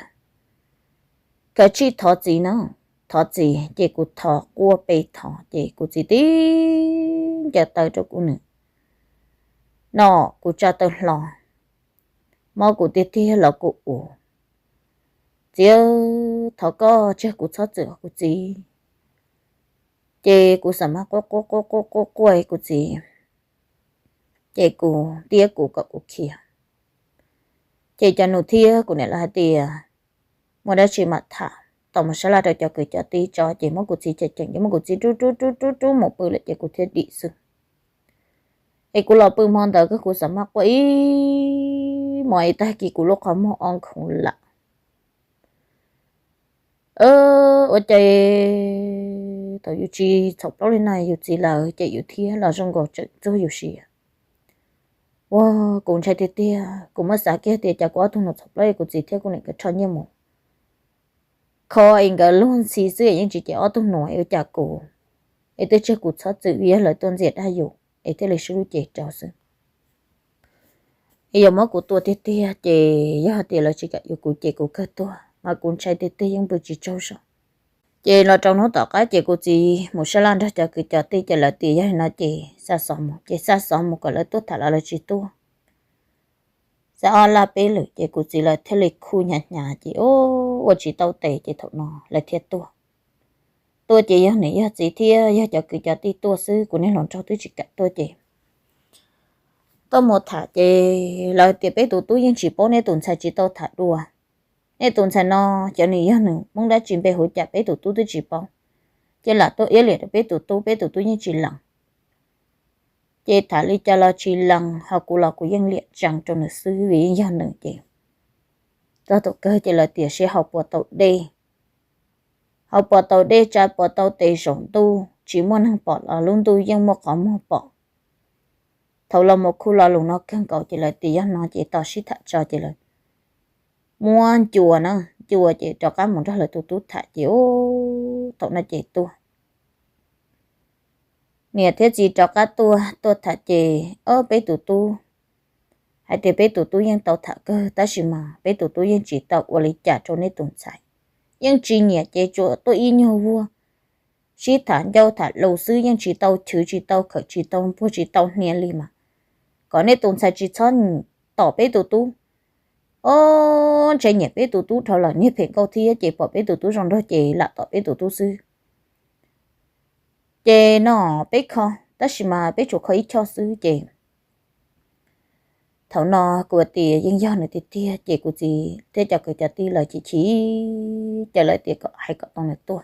cái chi thọ gì nữa thọ gì chị của thọ qua bề thọ chị của chị tí giờ tới cho cô nữa nó cụ cha tao lo mau cụ tiết tiết là cụ chiếu thọ có chứ cụ thoát rửa cụ gì chê cụ sắm cô quay cụ gì chê cụ tia cụ cậu cụ kia chê cho nụ thia cụ này là tia mà đã chỉ mặt thả tao mà sẽ là được cho cười cho tí cho chê mất cụ gì chê chẳng cho mất cụ gì trú một bữa lại chê cụ thiết đi sự ấy cụ lọ bự mòn tới cái cụ sắm mặc quấy mọi ta kỳ cụ lúc không ăn không lạ ở đây tao yêu chi chọc đó lên này yêu chi là chạy yêu thia là trong gò chạy cho yêu gì wow cũng chạy tiệt tiệt cũng mất giá kia tiệt chả quá thu nó chọc lấy cũng chỉ theo cũng này cái cho nhiều một khó anh cái luôn xí xí những chỉ ở thu nổi ở chả cổ ấy tới chưa cụ sát tự ý là tôn diệt hay dù ấy tới lịch sử chạy trào sự giờ mất cụ tua tiệt tiệt chạy giờ tiệt là chỉ cả yêu cụ chạy cụ cơ tua mà cũng chạy tiệt tiệt những bữa chỉ trâu sao chị là trong nó tỏ cái chị của chị một số lần đó cho cứ cho tí cho là tí vậy nó chị sa sòng một chị sa sòng một cái là tốt thật là chị tua sao là bé lử chị của chị là thế lịch khu nhà nhà chị ô chị tao tệ chị thọ nó là thiệt tua chị giờ này giờ chị thia giờ cho cứ cho tí tua sư của nên lòng cho tôi chỉ cả tua chị tôi một thả chị là tiệp bé tụi tôi nhưng chỉ bố nên tuần sai chị tao thả đùa nên tuần sau nó cho nên nhớ nữa muốn đã chuẩn bị hỗ trợ bé tụi tôi chỉ bao chỉ là tôi yếu liệt bé tụi tôi như chỉ lần chỉ thả đi cho là chỉ lần học cụ là của dân liệt chẳng trong lịch sử vì dân nữa chị cho tụi cơ chỉ là tiền sẽ học bộ tàu đi trả bộ tàu tệ sống tu chỉ muốn hàng bỏ là luôn tu dân một có một bỏ thầu là một khu là luôn nó cân cầu chỉ là tiền nó chỉ tao sĩ thật cho chỉ là mua chùa nó chùa chị cho cái một đó là tôi thả chị ô tụi nó chị tua nè thế gì cho cái tôi thả chị bé tụi hay thì bé tụi yên tàu thả cơ ta chỉ mà bé tụi yên chỉ tàu ở lý trả cho nên tuần sai yên chỉ nè chị chùa tôi yên nhau vua chỉ thả nhau thả lâu sư yên chỉ tàu thứ chỉ tàu khởi chỉ tàu vô chỉ tàu nè li mà có nên tuần sai chỉ cho tỏ bé tụi chạy nhẹ bé tụi thôi là nhẹ phiền câu thi chị bỏ bé tụi trong đó chị lại tỏ bé tụi sư chị nó bé kho tất nhiên mà bé chủ khởi cho sư chị thầu nó của tiền dân dân này thì tia chị của chị thế cho cái trả tiền là chị chỉ trả lại tiền có hay có tông này tua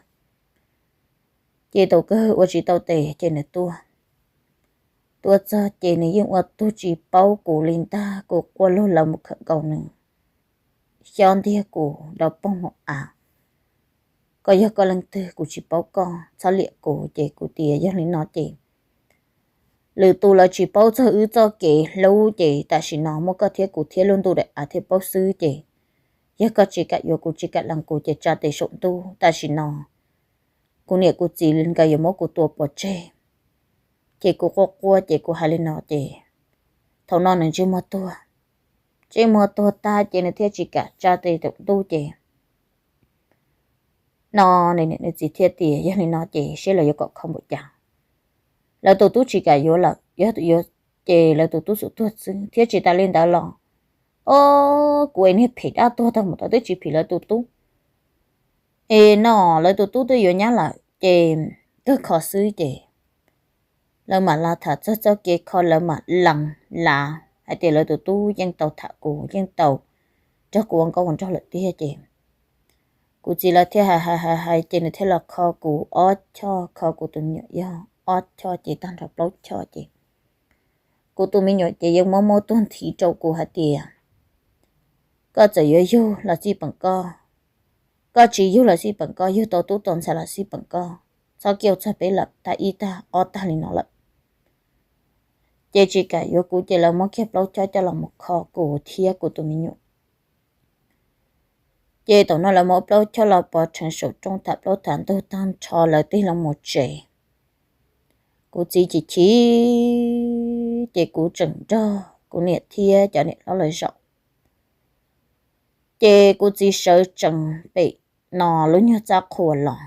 chị tàu cơ ở chị tàu tệ trên này tua cho chị này nhưng mà tôi chỉ bao của linh ta của qua lô là một khẩn cầu nữa chọn đi của đào bông một có giờ có lần tư của chị bao con sao liệt của chị của tía giờ linh nói chị lừa tu là chỉ bao cho cho chị lâu chị tại chỉ nó một cái thiết của thiết luôn tu để thiết bao sư chị giờ có chỉ cả yêu của chị cả lần của chị cha để sống tu tại chỉ nó của nè của chị lên cái một của tua bỏ chê chị của cô chị của hai lên nó chị thầu nó nên chưa mua tua ta chị này thiết chỉ cả cha để sống tu chị nó này chỉ thiết thì giờ này nó chị sẽ là có không một chàng là tụi tôi chỉ cả vô là vô chị là tụi tôi sự tuột xưng thiết chỉ ta lên đã lo quên hết phỉ đã tôi thằng một tao chỉ phỉ là tụi tôi nó là tụi tôi vô nhá là chị cứ khó xử chị là mà là thật cho chị khó là mà lằng là hay thì là tụi tôi dân tàu thả của dân tàu cho của con còn cho lợi tia chị của chị là thế hay chị này thế là khó của cho khó của tụi nhỏ cho chị tan ra lâu cho chị cô tụi mình nhỏ chị dùng mô tuần thị trâu của hạt tiền có chỉ vô là gì bằng có chỉ vô là gì bằng vô tao tú tuần sẽ là gì bằng sao kêu cho bé lập tại y ta ta thì nó lập chị chỉ cả vô của chị là một kẹp lâu cho là một kho của thia của tụi mình nhỏ chị tụi nó là một lâu cho là bỏ thành số trong tháp lâu thản tôi tan cho là tí là một chị cô chỉ chị cũng chừng cho cô nè thia cho nè nó lời rộng chị cô chỉ sợ chừng bị nó luôn như ra khổ lòng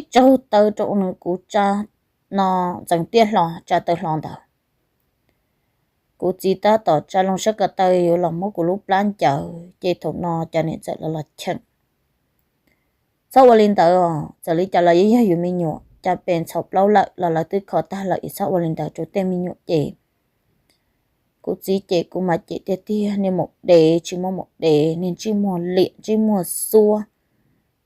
châu tơ chỗ nó cô cha nó chẳng tiếc lo cha tới lo đâu cô chỉ ta tỏ cha long sắc cái tay là một cái lúc plan chờ chế thủ nó cho nên sẽ là chân sau qua lên tới giờ lý trả lời ý hiểu mình nhọ cha bèn chọc lâu lại là tới khó ta lại sau qua lên tới chỗ tên mình nhọ chế cô chỉ chế cô mà chế tia tia nên một đề chỉ một đề nên chỉ một luyện chỉ một xua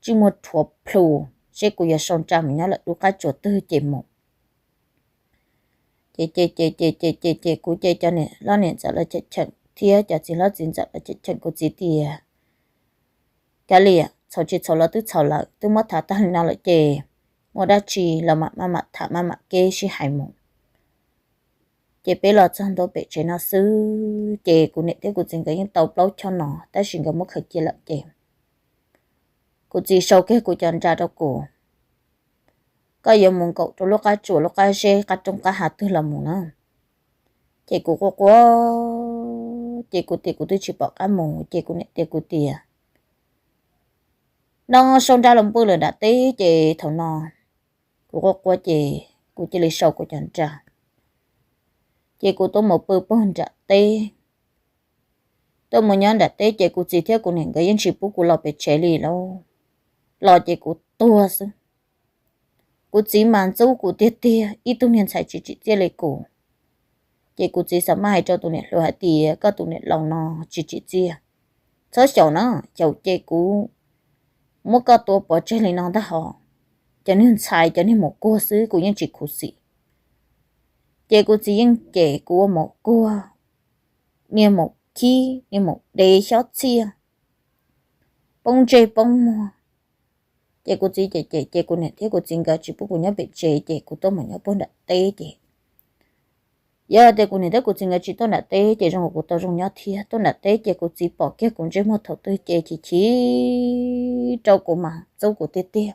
chỉ một thuộc phù chế cô giờ son cha mình nhớ lại đủ cái chỗ tư chế một chế cô chế cho nên lo nên sẽ là chế chân thia cho chỉ lo chính sẽ là chế chân cô chỉ tia cái liền sau chỉ sau là tức sau là tức mất thả ta nào lại chế một đa chỉ là mà thả mà kê chỉ hại một chế bé là trong đó bé chế nó xứ chế cô nè thế cô chính cái những tàu lâu cho nó ta chỉ có một khởi chế lại chế cô chỉ sau cái cô chọn ra đâu cô cái giờ muốn cậu cho lúc cái chuột lúc cái xe cái trong cái hạt thứ là muốn nữa chế cô có quá chế cô tôi chỉ bảo cái mù chế cô nè chế cô tiề nó xong ra làm bữa là đã té chế thằng nó cô có quá chế cô chỉ lấy sau cô chọn ra chế cô tôi một bữa hơn đã té tôi một nhắn đã té chế cô chỉ theo cô nè cái những chuyện cô lo bị chế lì lâu lo chế cô tua sư cô chỉ mang dấu cô tiết tia ít tu niên sai chỉ chế lấy cô chế cô chỉ sắm mai cho tu niên lo hạt tia có tu niên lòng nó chỉ chia sao xấu nó xấu chế cô một cái tổ bỏ chế lấy nó đã họ cho nên sai cho nên một cô xứ của những chị cô sĩ chế cô chỉ những chế của một cô như một khi như một đề xót chia bông chế bông mua chế cô chỉ chế cô này thế cô chính cái chỉ bố nhớ bị chế cô tôi mà nhớ bông đặt tê chế giờ thế cô này thế cô chính cái chỉ tôi đặt tê chế trong cô tôi trong nhớ thiệt tôi đặt tê chế cô chỉ bỏ cái cũng chế một thầu tôi chế chỉ trâu cô mà trâu cô tê tê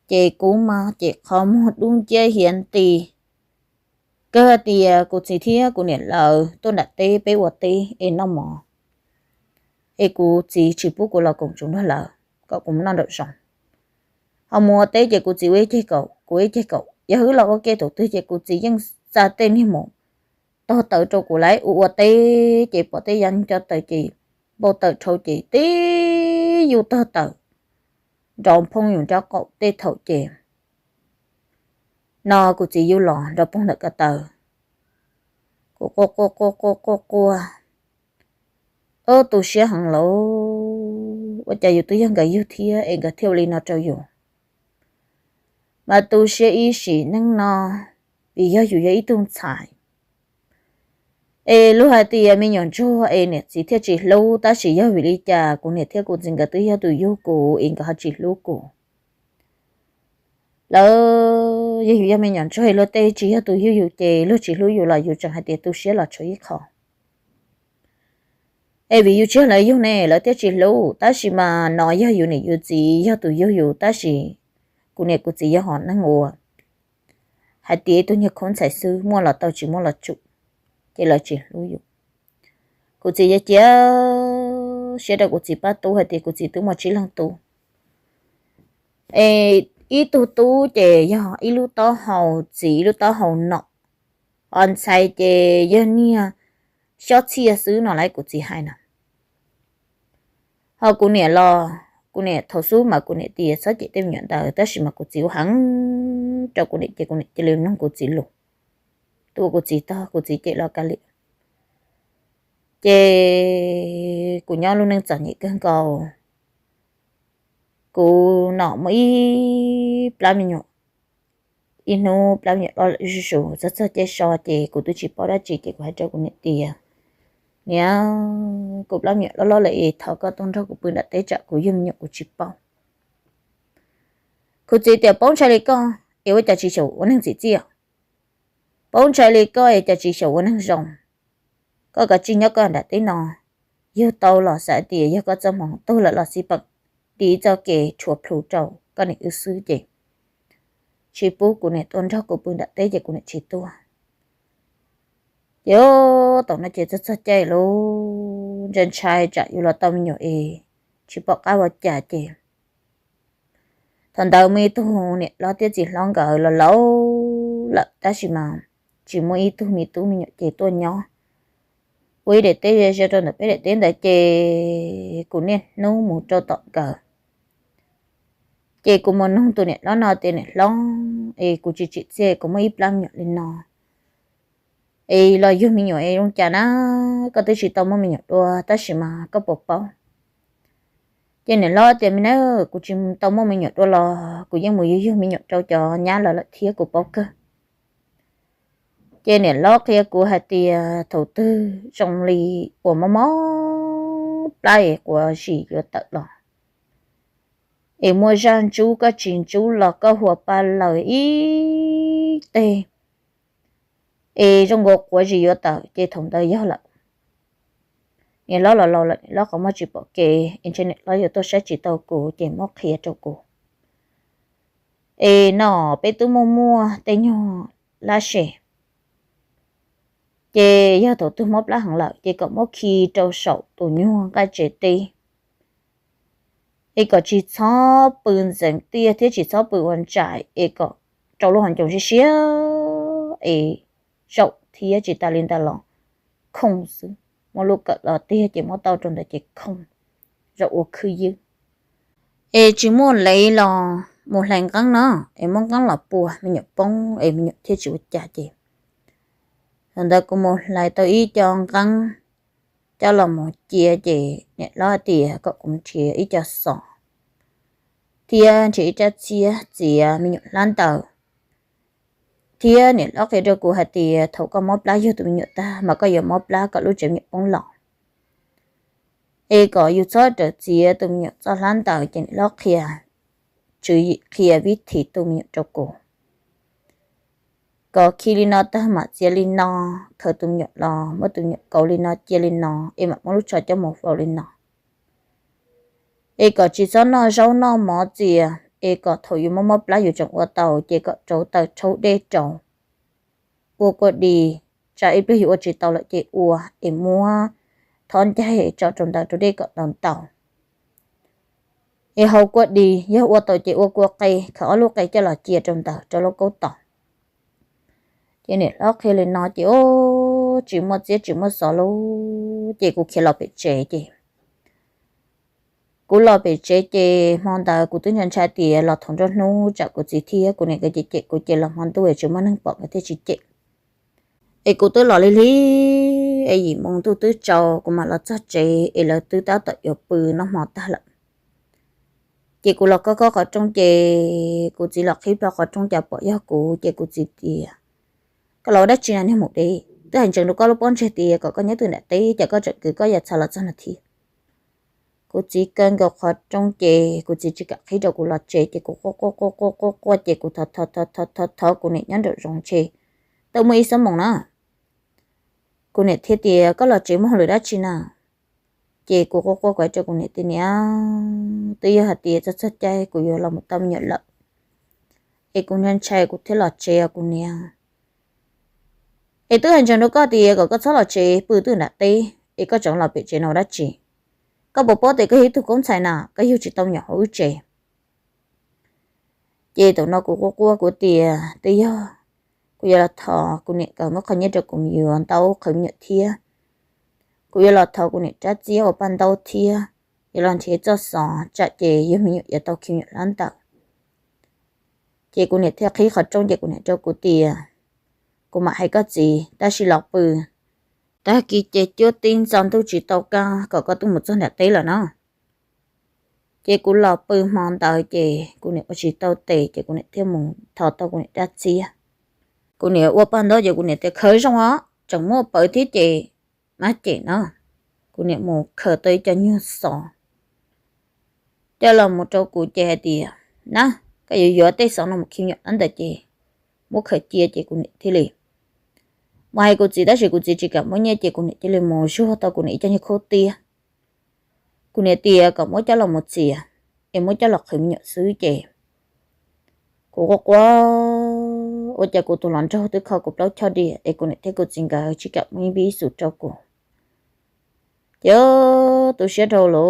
chế cô mà chế không một đúng chế hiện tì cơ thì cô chỉ thiệt cô này là tôi đặt tê bé vật tê em nó mỏ em cô chỉ bố cô là cùng chúng nó là cậu cũng non được rồi họ mua tế chế cô chỉ với chế cậu giờ hứa là ok tổ tư chế cô chỉ nhưng ra tên như một tôi tự cho cô lấy u tế chế bỏ tế danh cho tự chị bộ tự cho chị tí dù tơ tự rồi phong dùng cho cậu tế thầu chị nó cô chỉ yêu lò rồi phong được cả tờ cô tôi sẽ hàng lỗ và chạy tôiยัง cái yêu thia em cái theo lý nó cho dù mà tôi sẽ ý sĩ năng nó vì do dù ý tung xài lúc hai thì mình nhận cho nè chỉ theo chỉ lâu ta chỉ do vì lý cha cũng nè theo cũng dừng cái tôi tôi yêu cô em cái chỉ lâu cô lỡ dù mình nhận cho lo tê chỉ tôi yêu chè lúc chỉ yêu là yêu chẳng hai thì tôi sẽ là cho ý khó vì yêu chưa lấy yêu nè lấy tiêu chỉ lâu ta chỉ mà nói yêu này yêu gì yêu tụi yêu ta chỉ cô này cô chỉ yêu họ năng ngộ hai tí tôi nhớ con sai sư mua là tao chỉ mua là chụp chỉ là chỉ lưu yêu cô chỉ chỉ sẽ được cô chỉ bắt tu hai tí cô chỉ tu mà chỉ lăng tu ý tu chỉ yêu ý lưu tao hậu chỉ lưu tao hậu nọ on sai chỉ yêu nia xót chia xứ nó lại cô chỉ hai nè họ cô nè lo cô nè thầu số mà cô nè tiền sao chị tem nhận tờ tới mà cô chịu hắn cho cô nè chị liền nó cô chỉ lục tôi cô chỉ to cô chỉ chị lo cả liệu chị cô nhau luôn đang chọn những cái cầu cô nọ mới làm gì nhở ino làm gì đó là số rất chị so chị cô tôi chỉ bảo đã chị cô hãy cho cô nè tiền nè cục làm nhẹ lo lại thọ có tôn cho cục bự đã tế trợ của dân nhẹ của chị bao cô chỉ tiểu bông trái lì con yêu cho chị sầu uống hàng gì chi à bông trái lì con cho chị sầu uống hàng rồng có cả chị nhớ con đã tế nọ yêu tàu lò xả tìa yêu có trong mỏng tôi là lò xí bậc đi cho kẻ chuột phù trầu con này ư sư chị bố của này tôn cho cục bự đã tế cho của này chị tua yo tổng nó chỉ rất chạy luôn chân trai chạy yêu là tâm nhỏ chỉ bỏ cái vào trả chị thằng đầu mi tu nè lo tiết chỉ lo gỡ là lâu là ta chỉ mua ít tu mi nhọ chỉ tu nhỏ quay để tê cho tôi được để tên để chê của nè nấu một cho tọt cờ chê của mình nông tu nè nó nào tên nè lo của chị chê của mấy plan nhọ lên nó lo yêu mi nhọ ông cha nó có tới chỉ tao mà mi nhọ đua ta chỉ mà có bột bao cho nên lo tiền mình nói của chim tao mua mình nhặt đôi lo của dân mùi yêu mình nhặt cho nhá là thiệt của bóc cơ cho nên lo kia của hai tia đầu tư trong ly của mó play của chị của tận lo em mua gian chú có chuyện chú là có hùa ba lời ý tê trong cuộc của chị ở tận chị thông tới giáo lại nghe lo là lo không có chỉ bỏ kệ internet lo giờ tôi sẽ chỉ tàu cổ chỉ móc khía cho cổ nó bé tôi mua tên nhỏ lá sẻ chị giờ tôi móc lá hàng lợi chị có móc khi trâu sậu tôi nhua cái chế tê có chỉ cho bự dần tia thế chỉ cho bự hoàn trải có trâu lo hoàn trồng xía sậu thì chỉ ta lên ta lòng không xứ một lúc cỡ là tia chỉ mua tàu trong đại chỉ không rượu khư dư chỉ muốn lấy là một lần cắn nó muốn cắn là bùa mình nhập bông mình nhập thiết chịu trả chị thành ra cũng một lại tôi ý cho cắn cho là một chia chị nhẹ lo tìa có cũng chia ý cho sọ tia chỉ cho chia chỉ mình nhập lan tàu tia nhẹ lo cái đó của hạt tìa thấu có móp lá vô tụi mình nhập ta mà có giờ móp lá có lúc chịu nhập bông lọ có yêu cho được chia tụi mình cho lan tàu trên lót kia chú ý kia viết thì tụi mình cho cô có khi đi nó ta mà chia lên nó khởi tụi mình lo mới tụi mình cầu lên nó chia lên nó mà muốn lúc cho một vào lên nó có chỉ cho nó rau nó mỏ gì có thổi mà móp láอยู่trong ô tàu chỉ có chỗ tàu chỗ đê trầu ô có đi chạy bây giờ chỉ tàu lại chỉ ua mua thon chạy cho trong tàu đây có đòn tàu hậu quả đi giờ ô tàu chỉ ô qua cây khó lúc cây cho là chia trong tàu cho nó cố tàu cho nên nó khi lên nó chỉ chỉ một số lô chỉ cũng khi lo bị chế chị cũng lo bị chế chị mong tàu cũng tự nhiên trái tiền là thằng cho nó chả có gì thiệt của này cái chị của chị là mong tôi chỉ muốn bỏ cái thế chị cô tôi lo lý gì mong tôi cho cô mà là chắc chị là tôi ta tự yêu bự nó mò ta lắm chị cô là có trong chị cô chỉ là khi bao có trong nhà bỏ ra cô chị cô chỉ thì cái lối đó chỉ là như một đi tới hành trình nó có lúc bốn chị thì có nhớ từ nãy tí chỉ có chuyện cứ có giờ sao là chân là thì cô chỉ cần gặp khó trong chị cô chỉ cả khi đầu cô là chị cô chị cô thật cô này nhắn được rong chị tao mới sống mong nó cô này thiết thì có là chỉ một lời đó chị nào chị cô quay cho cô này thì nhá tôi hạt thì rất chay cô yêu là một tâm nhận lợn cô nhân chay cô thế là chị cô nè tôi hành trình nó có thì có số là chị bự từ nãy tí có chọn là bị chị nào đó chị có bộ bố thì cái hiếu cũng xài nào cái hiếu chị tao nhỏ hữu chị tụi nó của tiền tí cô giờ là thọ cô này còn mất không nhớ được cũng nhiều anh tao không nhận thiệt cô giờ là thọ cô này trả chia ở ban đầu thiệt giờ làm thiệt cho sò trả chị giờ mình giờ tao không nhận lắm tao chị cô này theo khí khởi trong chị cô này cho cô tiền cô mà hay có gì ta chỉ lọc bự ta kỳ chị chưa tin xong tôi chỉ tao ca có tôi một số nét tí là nó chị cô lọc bự mòn tao chị cô này chỉ tao tệ chị cô này theo mùng thọ tao cô này trả chia cô này ở ban đó giờ cô này tới khởi xong á chẳng mua bởi thiết chị má chị nó cô này một khởi tới cho như sò đây là một chỗ của chị thì nè cái gì giờ tới xong là một khi nhận ăn được chị một khởi chia chị cô này thì liền ngoài cô chị đó chị cô chị chỉ cả mỗi nhà chị cô này chỉ liền một số tao cô này cho như khô tia cô này tia còn mỗi cháu là một gì em mỗi cháu là khởi nhận xứ chị cô có quá ôi cha cô tụi lần cho tôi khâu cục đó cho đi để cô này thấy cô chính cả chỉ gặp mấy bí sụt cho cô chứ tôi sẽ đâu lỗ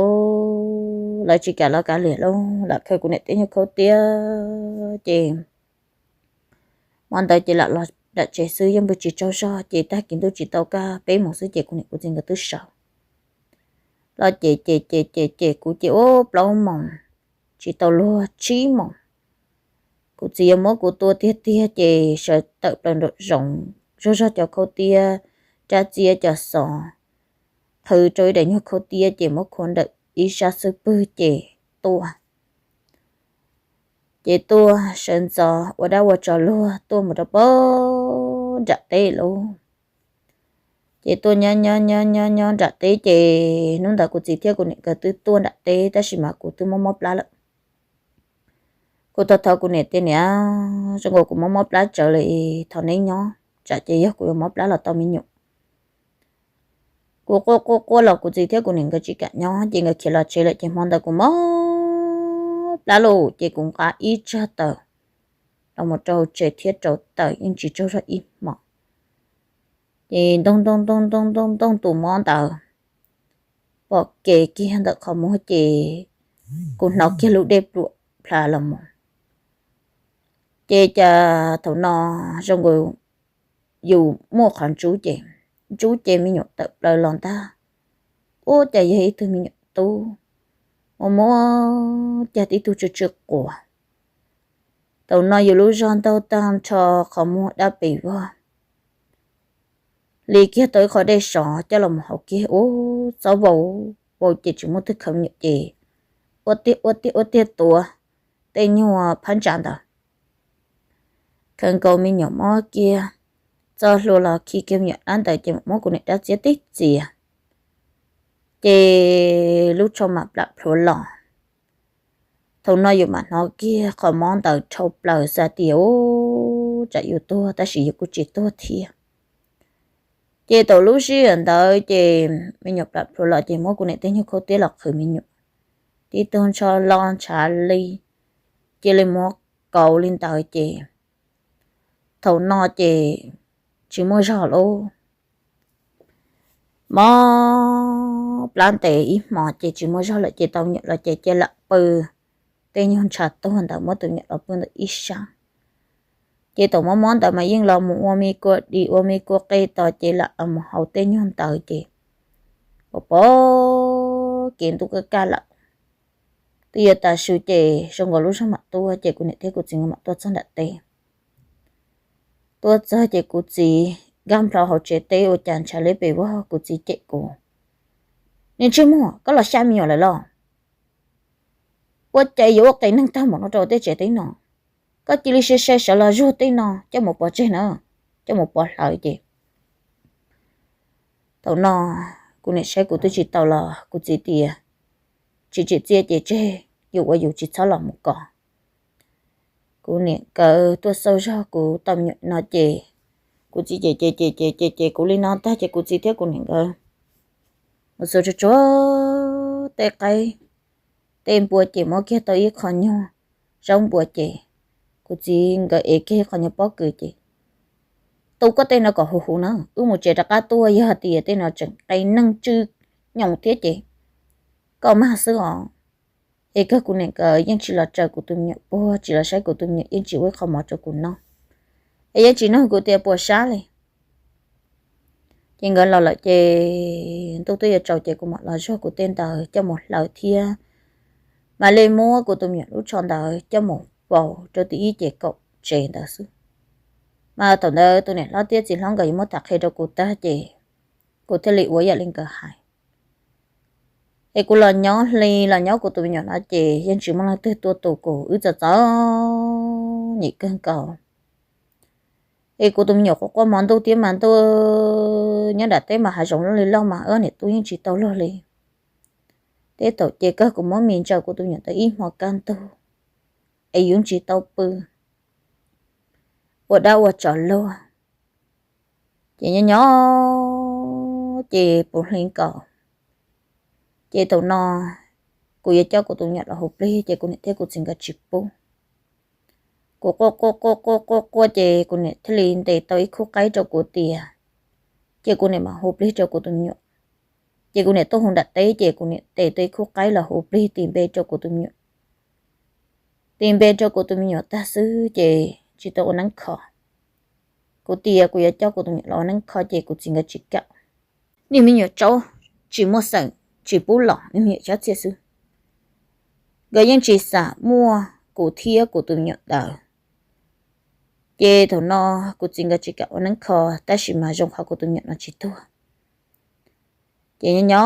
lại chỉ cả là cả liền luôn là khơi của nè tiếng như khâu tia chị mong tới chị là đã chế sư em bị chị cho chị ta kiến tôi chị tao ca bé một số chị của nè của chị người tư sợ là chị của chị ô lâu mỏng chị tao lo trí mỏng của chị em của tôi tia chị sợ tự lần được rộng cho cho khâu tia cha chia cho sò thử trôi để như khâu tia chị mất con đợi ý ra sư bư chị tua sơn gió ở đâu ở trò lúa tua một đợt bó trả tê luôn chị tua nhon trả tê chị nông đại của chị theo của những cái tư tua trả tê ta chỉ mà của tư mò mò lá lận của tao thao của nè tên nè trong ngồi của mò mò lá trở lại thằng ấy nhó trả chị á của mò lá là tao mới nhục cô là của chị theo của những cái chị cả nhó chị người kia là chị lại chị mong đại của mò lá lù chị cũng có ít cho tờ là một trâu chế thiết trâu tờ nhưng chỉ trâu ra ít mà thì đông tụ món tờ bỏ kề kia được không mua chị cũng nó kia lúc đẹp ruột là một chị cha thầu nó xong rồi dù mua khoản chú chị mới nhộn tập lời lòng ta ô chạy gì tôi mới nhộn tu mà mua cha tí tu trước của tàu nó dù lúc rong tàu tăng cho không mua đã bị vô lì kia tới khỏi đây sọ cho lòng học kia ô sao vô chị chỉ muốn thức không nhận gì ô tiết tua tên như phán trạng đó cần cầu mình nhỏ mó kia cho luôn là khi kêu nhận ăn tại chị mó của này đã chết tích gì à chị lúc trong mặt đặt pro lò thầu nói dù mà nó kia khỏi món tờ trâu bờ ra tiểu chạy yêu tua ta sử dụng của chị tua thiệt chị tổ lúc xí hiện tại chị mình nhập đặt pro lò chị mó của này tên như cô tiếc là khởi mình nhập đi tôn cho lon trả ly chị lên mó cầu lên tờ chị thầu nó chị chỉ mua rõ luôn mò plan tệ ít mò chị chỉ mua rõ là chị tao nhận là chị là bự tên như trả tôi hoàn toàn mất tự nhận là bự được ít sáng chị tổ món tại mà yên lòng một ôm mi cô cây tao chị là một hậu tên như hoàn toàn chị bố kiện tôi cái ca là bây giờ ta sư chị xong rồi lúc sau mặt tôi chị cũng nhận thấy của chị mặt tôi xong đặt tiền tôi cho chị của chị gam vào hậu chế tê ở chàng trả lấy bề vào của chị của nên chưa mua có là sao nhiều lại lo tôi chạy vô cái nâng tao mà nó rồi tới chế tê nó có chỉ lý sẽ sợ là rút tê nó cho một bò chế nữa cho một bò lợi chị tao nó của này sẽ của tôi chỉ tao là của chị tìa chị chia chị chê dù chị sao là một cỏ của này cỡ tôi sâu ra của tao nhận nó chị của chị của linh non ta chị của chị thế của những cái một số chỗ tê cây tên bùa chị mỗi kia tôi ít khó nhau giống bùa chị của chị cái ấy kia khó nhau bó cười chị tôi có tên là có hù nữa một chị đã cá tua giờ thì tên là chẳng cây nâng chư nhộng thiết chị có mà sữa ấy cái của này cái nhưng chỉ là trời của tôi nhận bùa chỉ là sai của tôi nhận nhưng chỉ với không mà cho của nó ấy chỉ nói của tiền bùa xá này chị gọi là lại chị tôi trò chị của một lời cho của tên tờ cho một lời thia mà lên mua của tôi nhận lúc chọn tờ cho một bầu cho tí chị cậu trẻ tờ sư mà tổng đời tôi này lo tiết chỉ long gầy một thật hay đâu của ta chị của thế lị của gia linh cờ hải ấy của là nhỏ li là nhỏ của tôi nhận là chị dân chỉ mong là tôi tổ cổ ư giờ gió nhị cơn cầu ấy cô tôi nhỏ có món đầu tiên mà tôi nhớ đặt tên mà hai giống lên lâu mà này tôi chỉ tao lo lên thế tổ chế các của món miền châu của tôi nhận tới ít hoặc can tôi ấy cũng chỉ tao bự ở đâu ở chọn lo chị nhỏ chị bổ lên cầu chị tao no cô giờ cho của tôi nhận là hộp ly chị cũng nhận thế của xin cả chip bố cô chị cô này thế liền để tôi khu cái cho cô tiề chị cô này mà hộp lý cho cô tôi nhọ chị cô này tôi không đặt tế chị cô này tế tế khúc cái là hộp đi tìm bê cho cô tôi nhựa tìm bê cho cô tôi nhựa ta xứ chị tôi nắng khó cô tia cô ya cho cô tôi nhựa lo nắng khó chị cô chính cái chị cả nhưng mình nhựa cháu chỉ mua sẵn chỉ bù lỏng nhưng nhựa cháu chia xứ cái những chị xả mua cô thia cô tôi nhựa đào chị thằng nó cô chính cái chị cả nắng khó ta chỉ mà dùng khó cô tôi nhựa nó chỉ thua chị nhỏ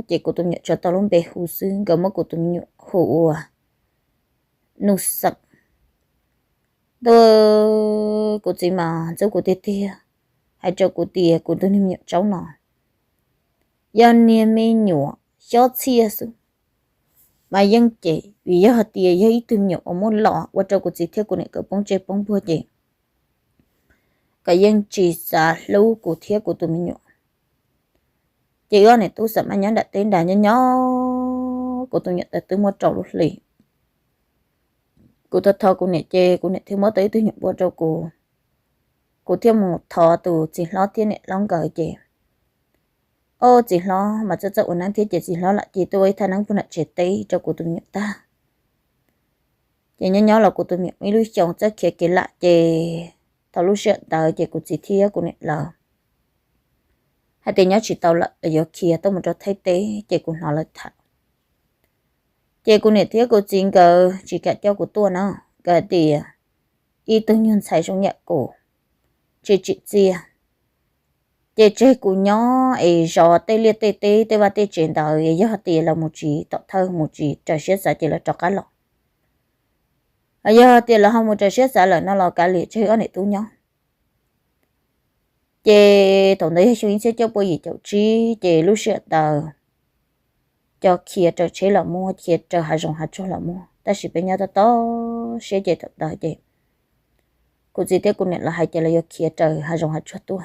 chị cô tôi nhựa cho tao luôn bê hú xứ cái mất cô tôi nhựa hú à nụ sập tôi cô chỉ mà cho cô tia hay cho cô tia cô tôi niệm cháu nó giờ niệm mình nhọ cho chia sự mà dân chị vì giờ hạt tia giờ ít tôi nhọ ở môn lọ và cho cô chỉ theo cô này cái bông chơi bông bùa chị cái dân chỉ xả lâu cô theo cô tôi nhọ chị ơi này tôi sợ mà nhớ đặt tên đàn nhỏ cô tôi nhận từ một trâu lúc lì cô thật thò cô này chê cô này thiếu mất tới tôi nhận bùa cho cô thiếu một thò từ chỉ lo thiên này long gửi chị ô chỉ lo mà cho ổn năng thiết chỉ lo lại chị tôi thay năng phụ nữ trẻ tí cho cô tôi nhận ta chị nhớ là cô tôi nhận mấy lúc chồng chắc kia kia lại chị tao lúc chuyện tới chị cô chỉ thiết cô này là hai tên nhớ chỉ tao lại ở giờ kia tôi một cho thấy tế chị cô nói là thật chị cô này thiết cô chính cờ chỉ cả cho cô tôi nó cái thì y tư nhân xài trong nhà cô chị chia chị của nhỏ ấy giờ tê liệt tê và tê chuyển đầu ấy giờ thì là một chỉ tạo thơ một chỉ trò xếp giá chỉ là trò cá lọ ấy giờ thì là không một trò xếp giá là nó là cá liệt chơi ở này tú nhỏ chị tổng đấy chúng sẽ cho bôi gì cháu chi chị lúc xưa tờ cho kia trò chế là mua kia trò hai rồng hai cho là mua ta chỉ bên nhau ta to sẽ chị thật đời chị cô gì thế cô này là hai chị là do kia trò hai rồng hai cho tôi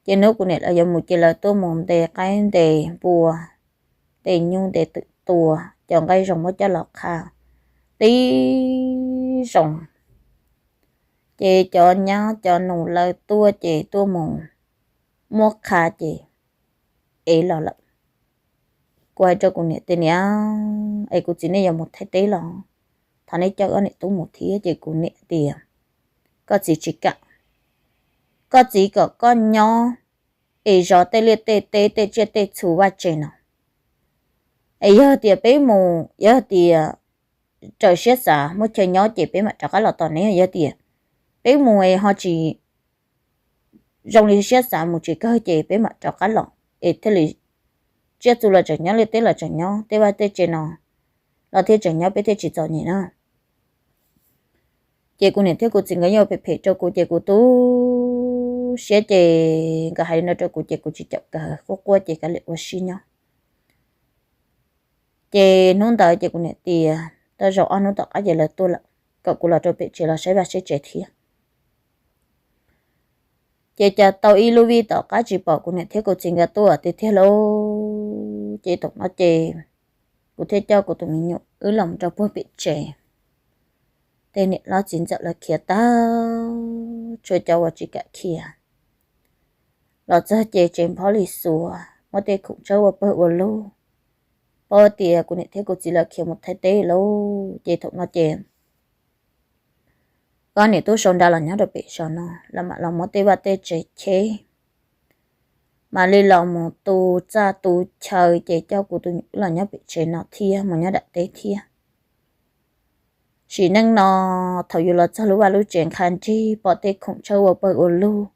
chị nói của này là do một chị là tôi mồm để cái để bùa để nhung để tự tùa chọn cái rồng mới cho lọt khao tí rồng chị cho nhau cho nụ lời tua chị tua mồm mua khá chị ấy là lắm quay cho cô này tên nhá ấy cô chỉ này là một thái tế là thằng ấy cho anh ấy tôi một thía chị cô này tiền có gì chỉ cả có gì có con nhỏ ấy giờ tê liệt tê chết tê chú vào trên nào ấy giờ thì bé mù giờ thì trời xét xả mới chơi nhỏ chị bé mà chắc là toàn này giờ thì bé mù ấy họ chỉ dùng đi xét xả một chỉ cơ chị bé mà chắc là ấy thế là chết dù là trời nhỏ liệt tê là trời nhỏ tê vào tê trên nào là thế trời nhỏ bé thế chỉ cho nhỉ nào chị cô này thế cô chỉ nghĩ nhau phải cho cô chị cô tú sẽ chị cả hai nó cho cô chỉ chậm cả cô chị cả lệ quá xí nhau chị nôn tới chị cô này thì ta rõ anh nó tao cái gì là tôi là cậu cô là cho bị chị là sẽ chết thiệt chị cho tao y lưu vi tao cái chị bảo cô này thế cô chỉ nghe tôi thì thế lâu chị tổng nó chị cô thế cho cô tụi mình nhủ lòng cho bố bị trẻ tên này nó chính là kia ta chơi cho vào chị cả kia nó cho chị trên poly sủa mà tên cũng cho vào bờ lô bờ tiề cô này thế cô chỉ là kia một thái tế lâu chị thục nó chèn con này tôi sống đã là nhớ được bị sao nó là mà lòng một tê ba tê chế chế mà lên lòng một tu cha tu chờ chị cho cô tôi là nhớ bị chế nó thia mà nhớ đã tế thia chỉ năng nó thầu dù là cho lúc vào lúc chuyển khăn chi bỏ tê không cho vào bờ ô lu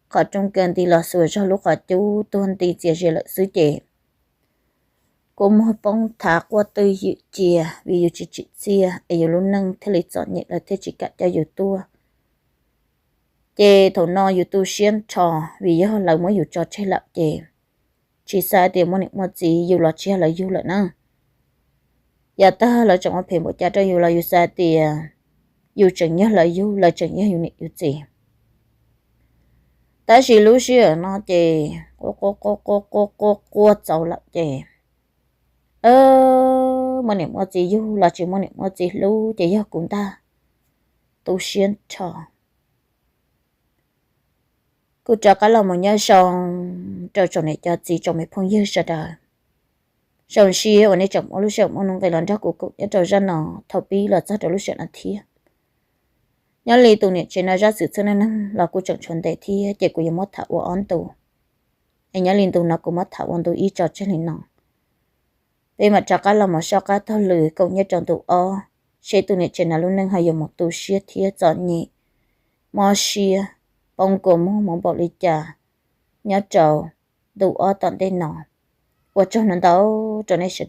khỏi trong cơn thì là sửa cho lúc khỏi chú tuân thì chia sẻ lại xứ chế cô một bông thả qua từ dự chia vì dự chị chia ở dù lúc nâng thế lý chọn nhẹ là thế chỉ cả cho dù tua chế thầu no dù tu xuyên trò vì giờ là mới dù trò chơi lạo chế chỉ xa tiền mua một gì dù là chia là dù là năng giờ ta là chọn một phim một cha cho dù là dù xa tiền dù chẳng nhớ là dù là chẳng nhớ dù nị dù gì ta chỉ lúc xưa nó chế cô cháu lạo chế mà niệm một gì dù là chỉ một niệm một gì lưu chỉ do cùng ta tu xuyên trò cô cho cái lòng mà nhớ xong cho chồng này cho chị chồng này phong yêu sợ đời sau khi ở đây chồng ở lúc sau mà nông cái lần đó cũng nhớ cho ra nó thầu bí là rất là lúc sau là thiệt nhớ lý tụ này chỉ nói ra sự cho nên là cô chồng chuẩn đề thì chỉ cô mất thảo ở on tụ anh nhớ liên tụ nó cũng mất thảo on tụ ý cho trên này nó vì mà cho cái lòng mà sao cái thao lử cũng nhớ chồng tụ sẽ tụ này chỉ là lúc nâng hay dùng một tụ xia thiệt chọn nhị mò xia bông cổ mong bỏ lý trà nhớ trầu đủ tận đây nọ và cho nó đâu cho nên sẽ